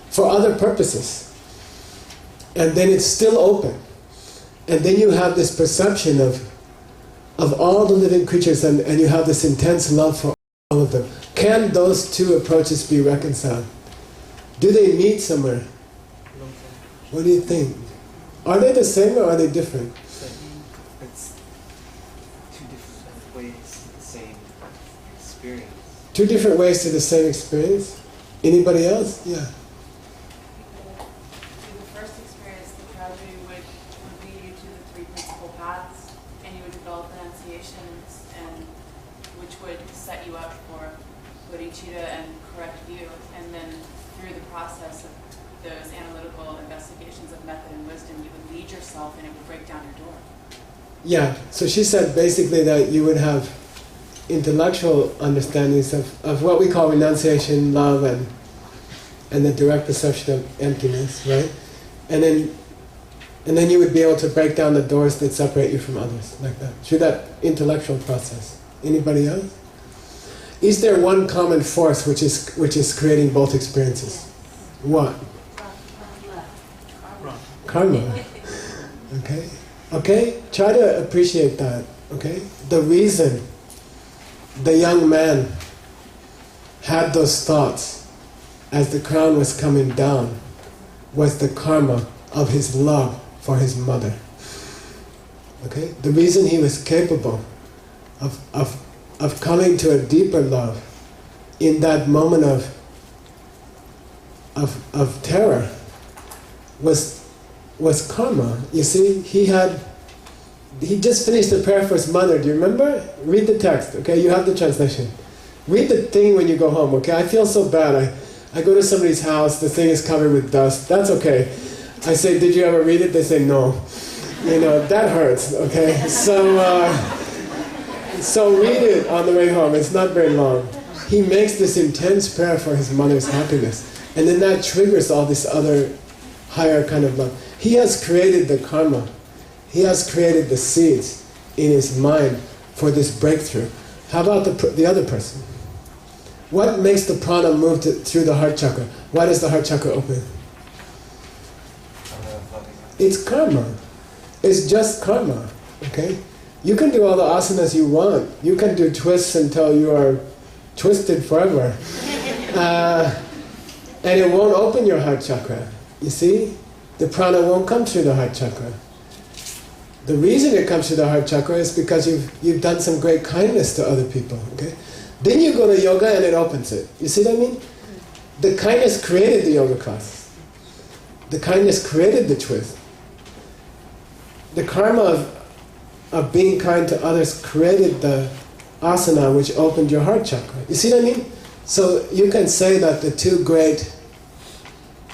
for other purposes. And then it's still open. And then you have this perception of all the living creatures, and you have this intense love for all of them. Can those 2 approaches be reconciled? Do they meet somewhere? What do you think? Are they the same or are they different? It's 2 different ways to the same experience. 2 different ways to the same experience? Anybody else? Yeah. In the first experience, the tragedy would lead you to the 3 principal paths, and you would develop renunciations, and which would set you up for Bodhichitta and correct view. And then through the process of those analytical investigations of method and wisdom, you would lead yourself and it would break down your door. Yeah, so she said basically that you would have intellectual understandings of what we call renunciation, love, and the direct perception of emptiness, right? And then you would be able to break down the doors that separate you from others, like that, through that intellectual process. Anybody else? Is there one common force which is creating both experiences? What? Karma. Okay. Okay? Try to appreciate that. Okay? The reason the young man had those thoughts as the crown was coming down was the karma of his love for his mother. Okay? The reason he was capable of coming to a deeper love in that moment of terror was karma. You see, he just finished the prayer for his mother. Do you remember? Read the text, okay? You have the translation. Read the thing when you go home, okay? I feel so bad. I go to somebody's house, the thing is covered with dust. That's okay. I say, did you ever read it? They say, no. You know, that hurts, okay? So read it on the way home. It's not very long. He makes this intense prayer for his mother's happiness. And then that triggers all this other higher kind of love. He has created the karma. He has created the seeds in his mind for this breakthrough. How about the other person? What makes the prana move through the heart chakra? Why does the heart chakra open? It's karma. It's just karma, okay? You can do all the asanas you want. You can do twists until you are twisted forever. And it won't open your heart chakra. You see? The prana won't come through the heart chakra. The reason it comes through the heart chakra is because you've done some great kindness to other people, okay? Then you go to yoga and it opens it. You see what I mean? The kindness created the yoga class. The kindness created the twist. The karma of being kind to others created the asana which opened your heart chakra. You see what I mean? So you can say that the two great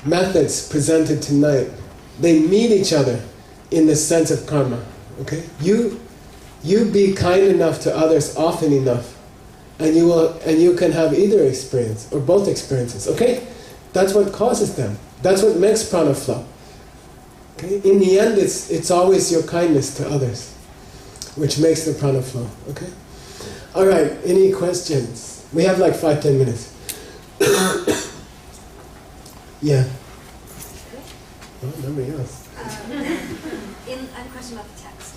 methods presented tonight, they meet each other in the sense of karma. Okay? You be kind enough to others often enough, and you can have either experience or both experiences. Okay? That's what causes them. That's what makes prana flow. Okay? In the end, it's always your kindness to others which makes the prana flow. Okay? All right. Any questions? We have like 5-10 minutes. Yeah. Oh, nobody else. I have a question about the text.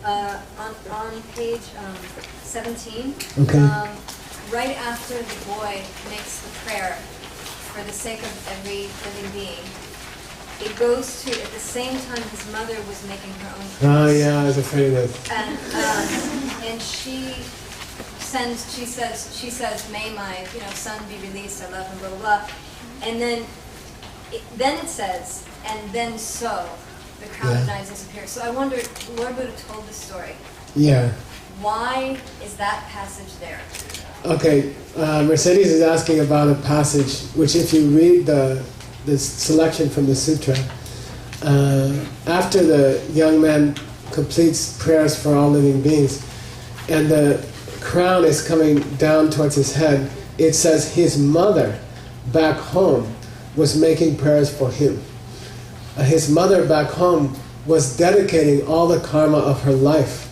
On page 17, okay. Right after the boy makes the prayer for the sake of every living being, it goes to, at the same time his mother was making her own prayers. Oh yeah, I was afraid of that. And she says, may my son be released, I love him, blah, blah, blah. And then it says, and then so, the crown of knives disappears. So I wonder, Lord Buddha told this story. Yeah. Why is that passage there? Okay, Mercedes is asking about a passage which, if you read this selection from the sutra, after the young man completes prayers for all living beings, and the crown is coming down towards his head, it says his mother back home was making prayers for him. His mother back home was dedicating all the karma of her life,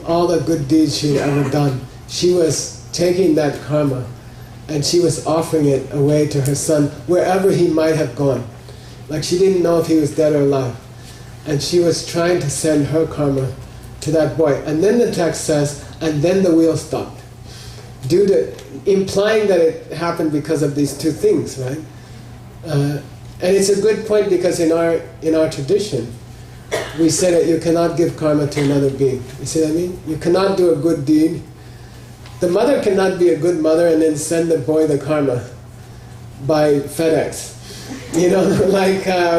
all the good deeds she'd ever done. She was taking that karma and she was offering it away to her son wherever he might have gone. Like she didn't know if he was dead or alive. And she was trying to send her karma to that boy. And then the text says, and then the wheel stopped. Implying that it happened because of these two things, right? And it's a good point because in our tradition, we say that you cannot give karma to another being. You see what I mean? You cannot do a good deed. The mother cannot be a good mother and then send the boy the karma by FedEx.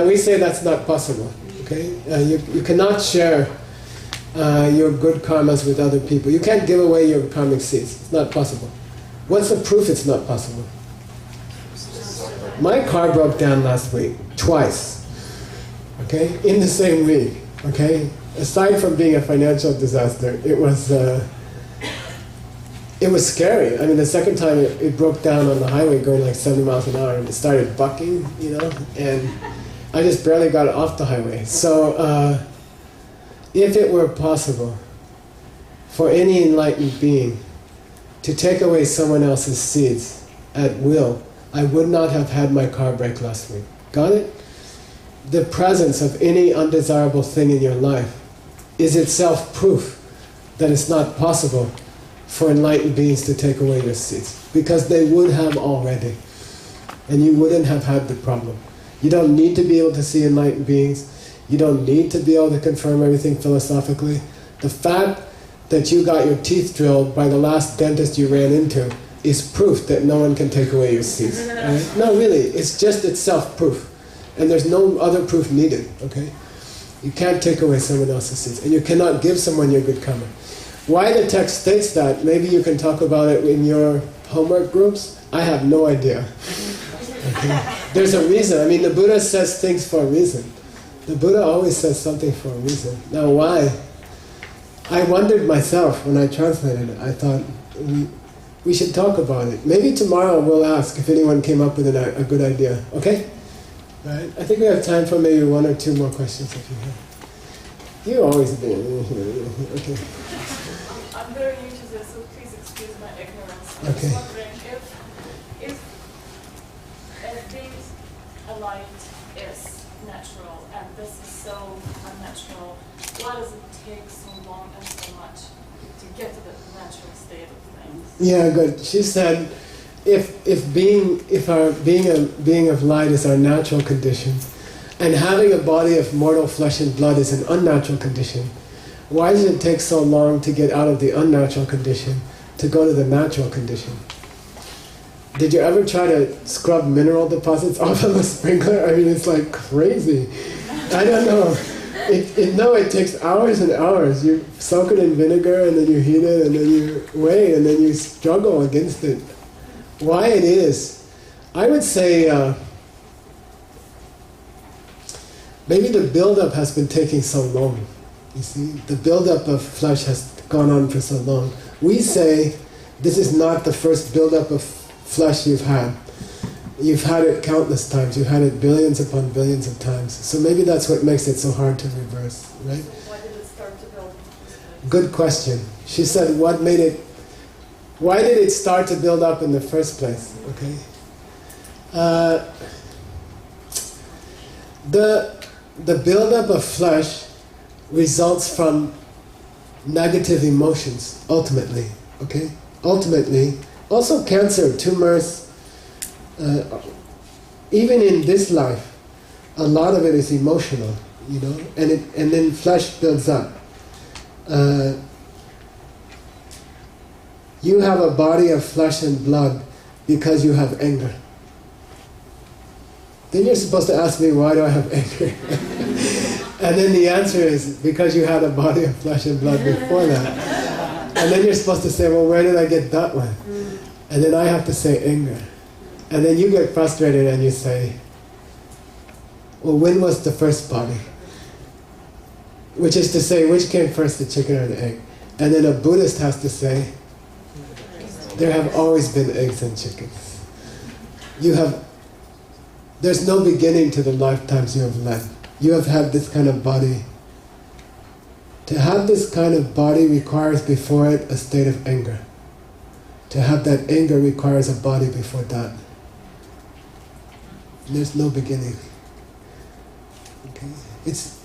We say that's not possible. Okay? You cannot share your good karmas with other people. You can't give away your karmic seeds. It's not possible. What's the proof it's not possible? My car broke down last week, twice, okay, in the same week, okay? Aside from being a financial disaster, it was scary. I mean, the second time it broke down on the highway going like 70 miles an hour and it started bucking, and I just barely got it off the highway. So if it were possible for any enlightened being to take away someone else's seeds at will, I would not have had my car break last week. Got it? The presence of any undesirable thing in your life is itself proof that it's not possible for enlightened beings to take away your seeds. Because they would have already. And you wouldn't have had the problem. You don't need to be able to see enlightened beings. You don't need to be able to confirm everything philosophically. The fact that you got your teeth drilled by the last dentist you ran into is proof that no one can take away your seeds. Right? No, really, it's just itself proof. And there's no other proof needed, okay? You can't take away someone else's seeds. And you cannot give someone your good karma. Why the text states that, maybe you can talk about it in your homework groups. I have no idea. Okay? There's a reason. I mean, the Buddha says things for a reason. The Buddha always says something for a reason. Now, why? I wondered myself when I translated it. I thought we should talk about it. Maybe tomorrow we'll ask if anyone came up with a good idea. Okay? All right. I think we have time for maybe one or two more questions if you have. You always do. Okay. I'm very new to this, so please excuse my ignorance. I'm Okay. just wondering if being a light is natural and this is so unnatural, why does it take so long and so much to get to the natural state of things? Yeah, good. She said, if being a being of light is our natural condition, and having a body of mortal flesh and blood is an unnatural condition, why does it take so long to get out of the unnatural condition to go to the natural condition? Did you ever try to scrub mineral deposits off of a sprinkler? I mean, it's like crazy. I don't know. It takes hours and hours. You soak it in vinegar and then you heat it and then you wait and then you struggle against it. Why it is? I would say maybe the build-up has been taking so long. You see, the build-up of flesh has gone on for so long. We say this is not the first build-up of flesh you've had. You've had it countless times. You've had it billions upon billions of times. So maybe that's what makes it so hard to reverse, right? Why did it start to build? Good question. She said, why did it start to build up in the first place? Okay. The build-up of flesh results from negative emotions, ultimately. Okay? Ultimately. Also cancer, tumors, even in this life, a lot of it is emotional, you know, and then flesh builds up. You have a body of flesh and blood because you have anger. Then you're supposed to ask me, why do I have anger? And then the answer is, because you had a body of flesh and blood before that. And then you're supposed to say, well, where did I get that one? And then I have to say anger. And then you get frustrated and you say, well, when was the first body? Which is to say, which came first, the chicken or the egg? And then a Buddhist has to say, there have always been eggs and chickens. There's no beginning to the lifetimes you have led. You have had this kind of body. To have this kind of body requires before it a state of anger. To have that anger requires a body before that. There's no beginning. Okay? And so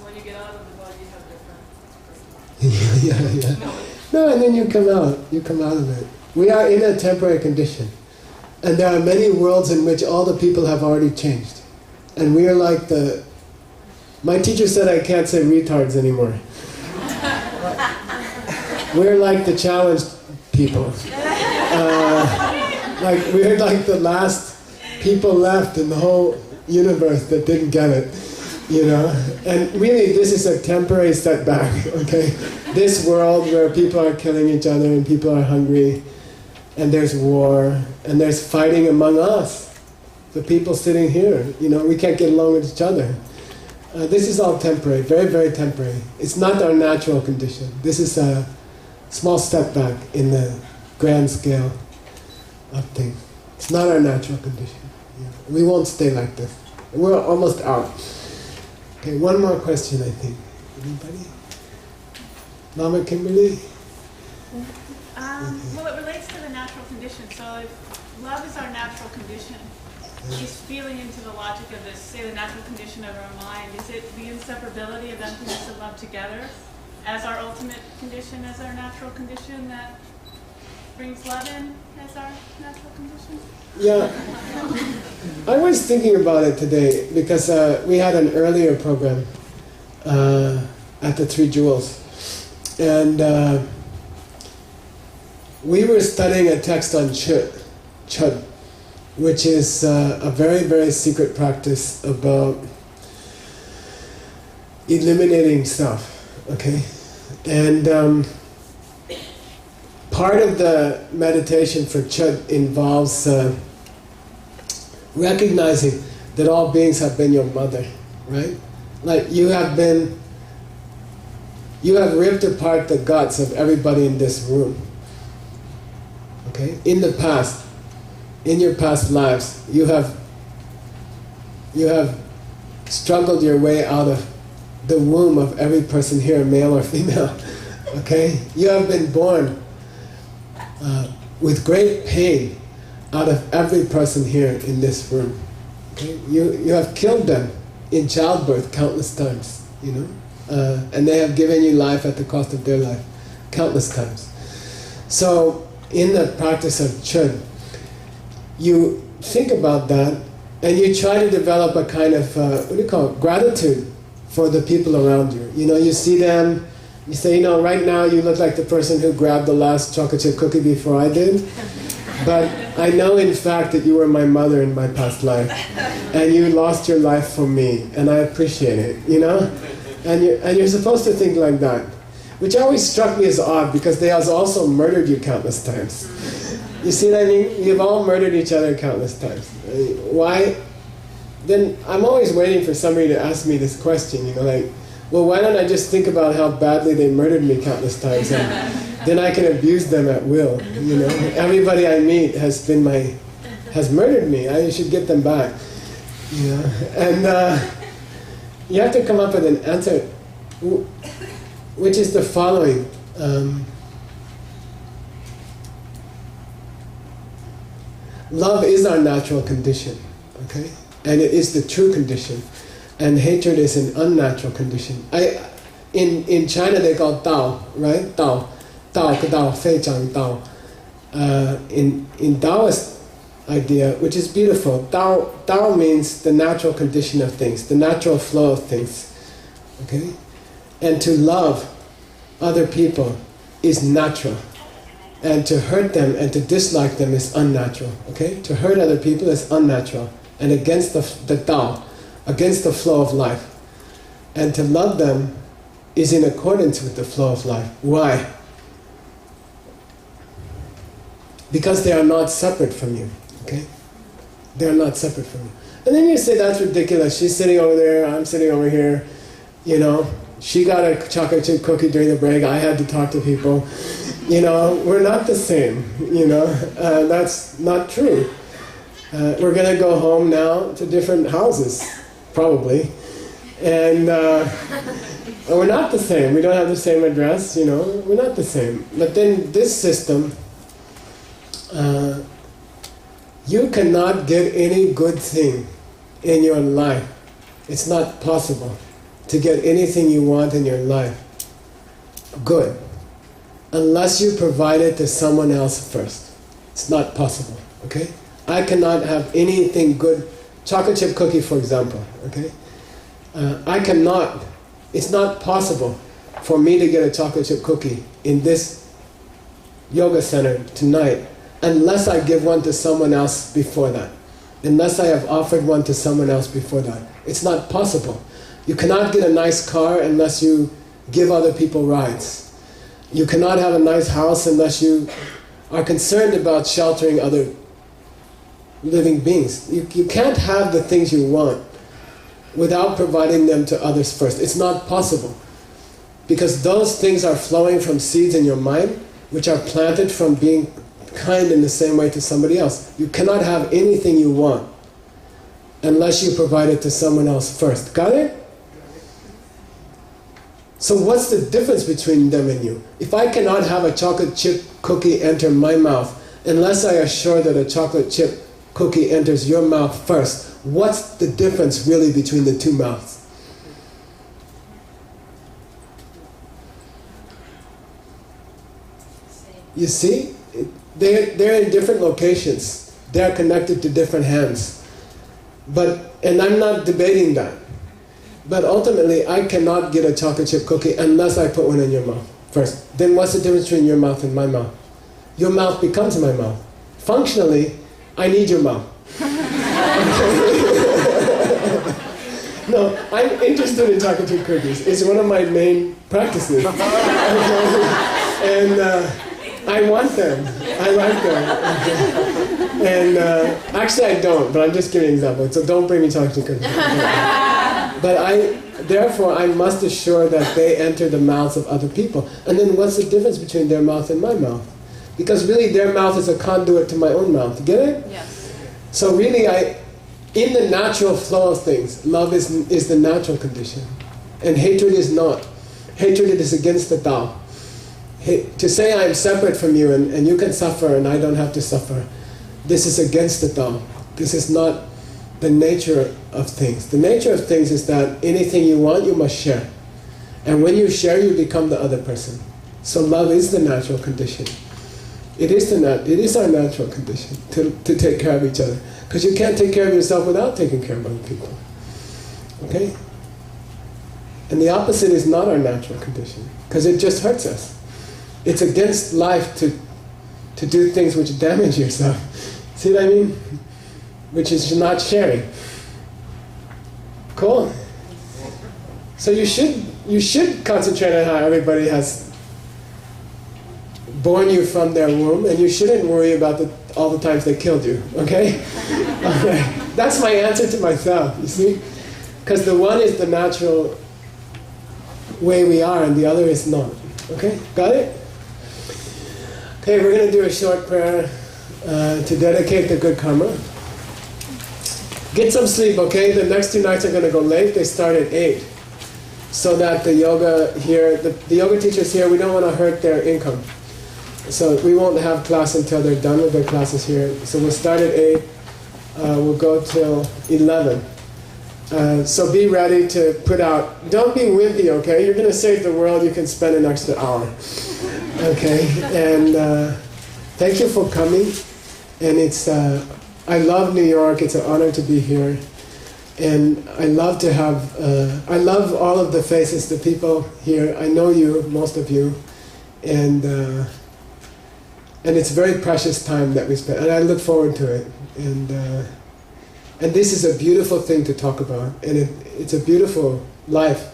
when you get out of the body, you have different personalities. Yeah. No, and then you come out. You come out of it. We are in a temporary condition. And there are many worlds in which all the people have already changed. And we are like my teacher said I can't say retards anymore. We're like the challenged people. We're like the last people left in the whole universe that didn't get it, you know. And really, this is a temporary setback, okay? This world where people are killing each other and people are hungry, and there's war, and there's fighting among us, the people sitting here, you know, we can't get along with each other. This is all temporary, very, very temporary. It's not our natural condition. This is a small setback in the grand scale of things. It's not our natural condition. Yeah. We won't stay like this. We're almost out. Okay, one more question, I think. Anybody? Lama Kimberly? Well, it relates to the natural condition. So if love is our natural condition, is feeling into the logic of this, say the natural condition of our mind, is it the inseparability of emptiness and love together as our ultimate condition, as our natural condition that brings love in as our natural condition? Yeah. I was thinking about it today because we had an earlier program at the Three Jewels. And we were studying a text on chud, which is a very, very secret practice about eliminating self, okay? And part of the meditation for chud involves recognizing that all beings have been your mother, right? Like you have ripped apart the guts of everybody in this room. Okay? In the past, in your past lives, you have struggled your way out of the womb of every person here, male or female. Okay? You have been born with great pain out of every person here in this room. Okay? You have killed them in childbirth countless times, you know? And they have given you life at the cost of their life countless times. So in the practice of chun, you think about that and you try to develop a kind of, gratitude for the people around you. You know, you see them, you say, you know, right now you look like the person who grabbed the last chocolate chip cookie before I did. But I know in fact that you were my mother in my past life. And you lost your life for me. And I appreciate it, you know? And you're supposed to think like that. Which always struck me as odd because they have also murdered you countless times. You see what I mean? You've all murdered each other countless times. Why? Then I'm always waiting for somebody to ask me this question, you know, like, well, why don't I just think about how badly they murdered me countless times and then I can abuse them at will, you know? Everybody I meet has murdered me. I should get them back, you know? And you have to come up with an answer, which is the following. Love is our natural condition, okay? And it is the true condition. And hatred is an unnatural condition. In China they call Dao, right? Dao. Dao, Dao, Fei Zhang Dao. In Taoist idea, which is beautiful, Dao means the natural condition of things, the natural flow of things. Okay? And to love other people is natural. And to hurt them and to dislike them is unnatural. Okay? To hurt other people is unnatural and against the Tao, against the flow of life. And to love them is in accordance with the flow of life. Why? Because they are not separate from you. Okay? They are not separate from you. And then you say, that's ridiculous. She's sitting over there, I'm sitting over here. You know, she got a chocolate chip cookie during the break, I had to talk to people. You know, we're not the same, you know. That's not true. We're going to go home now to different houses, probably. And we're not the same. We don't have the same address, you know. We're not the same. But then this system, you cannot get any good thing in your life. It's not possible to get anything you want in your life good unless you provide it to someone else first. It's not possible, okay? I cannot have anything good, chocolate chip cookie for example, okay? I cannot, it's not possible for me to get a chocolate chip cookie in this yoga center tonight unless I give one to someone else before that. Unless I have offered one to someone else before that. It's not possible. You cannot get a nice car unless you give other people rides. You cannot have a nice house unless you are concerned about sheltering other living beings. You can't have the things you want without providing them to others first. It's not possible. Because those things are flowing from seeds in your mind, which are planted from being kind in the same way to somebody else. You cannot have anything you want unless you provide it to someone else first. Got it? So what's the difference between them and you? If I cannot have a chocolate chip cookie enter my mouth unless I assure that a chocolate chip cookie enters your mouth first, what's the difference really between the two mouths? You see? They're in different locations. They're connected to different hands. And I'm not debating that. But ultimately, I cannot get a chocolate chip cookie unless I put one in your mouth first. Then what's the difference between your mouth and my mouth? Your mouth becomes my mouth. Functionally, I need your mouth. No, I'm interested in chocolate chip cookies. It's one of my main practices. And I want them. I like them. And actually I don't, but I'm just giving an example. So don't bring me talking to confusion. But therefore I must assure that they enter the mouths of other people. And then what's the difference between their mouth and my mouth? Because really their mouth is a conduit to my own mouth. You get it? Yes. So really in the natural flow of things, love is the natural condition. And hatred is not. Hatred is against the Tao. To say I am separate from you and you can suffer and I don't have to suffer, this is against the Tao. This is not the nature of things. The nature of things is that anything you want, you must share. And when you share, you become the other person. So love is the natural condition. It is our natural condition to take care of each other. Because you can't take care of yourself without taking care of other people. Okay? And the opposite is not our natural condition. Because it just hurts us. It's against life to do things which damage yourself. See what I mean? Which is not sharing. Cool. So you should concentrate on how everybody has born you from their womb, and you shouldn't worry about all the times they killed you. Okay? Okay. That's my answer to myself. You see? Because the one is the natural way we are, and the other is not. Okay? Got it? Okay, we're going to do a short prayer to dedicate the good karma. Get some sleep, okay? The next 2 nights are going to go late. They start at 8. So that the yoga here, the yoga teachers here, we don't want to hurt their income. So we won't have class until they're done with their classes here. So we'll start at 8. We'll go till 11. So be ready to put out. Don't be wimpy, okay? You're going to save the world. You can spend an extra hour. Okay? And thank you for coming. And it's, I love New York. It's an honor to be here. And I love to have, I love all of the faces, the people here. I know you, most of you. And it's a very precious time that we spend. And I look forward to it. And this is a beautiful thing to talk about, and it's a beautiful life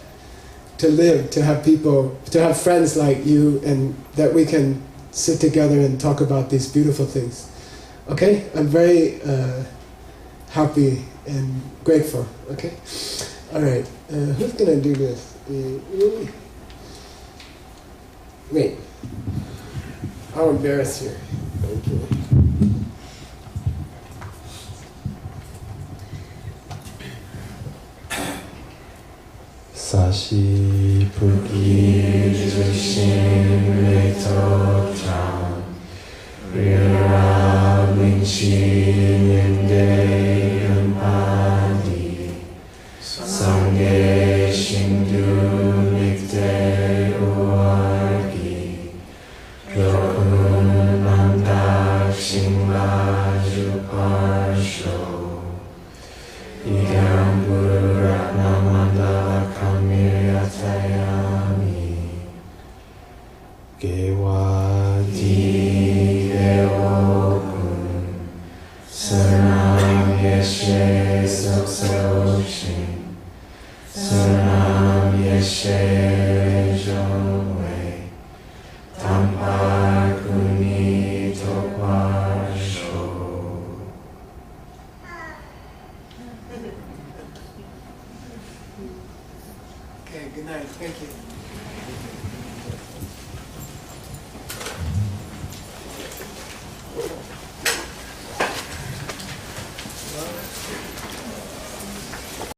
to live, to have people, to have friends like you, and that we can sit together and talk about these beautiful things. Okay? I'm very happy and grateful. Okay? All right. Who's going to do this? Wait. I'll embarrass you. Thank you. Sashi Puki Jushin Lektotam Rira Winshin Yende Yampadi Sangye Shindu Nikte Uargi Kyokun Mandak Shingla Juparsho Idam Guru Ratna Mandala Kamirayami Gewadi Devokun Saranam Yeshe Soksoshin Saranam Yeshe Jom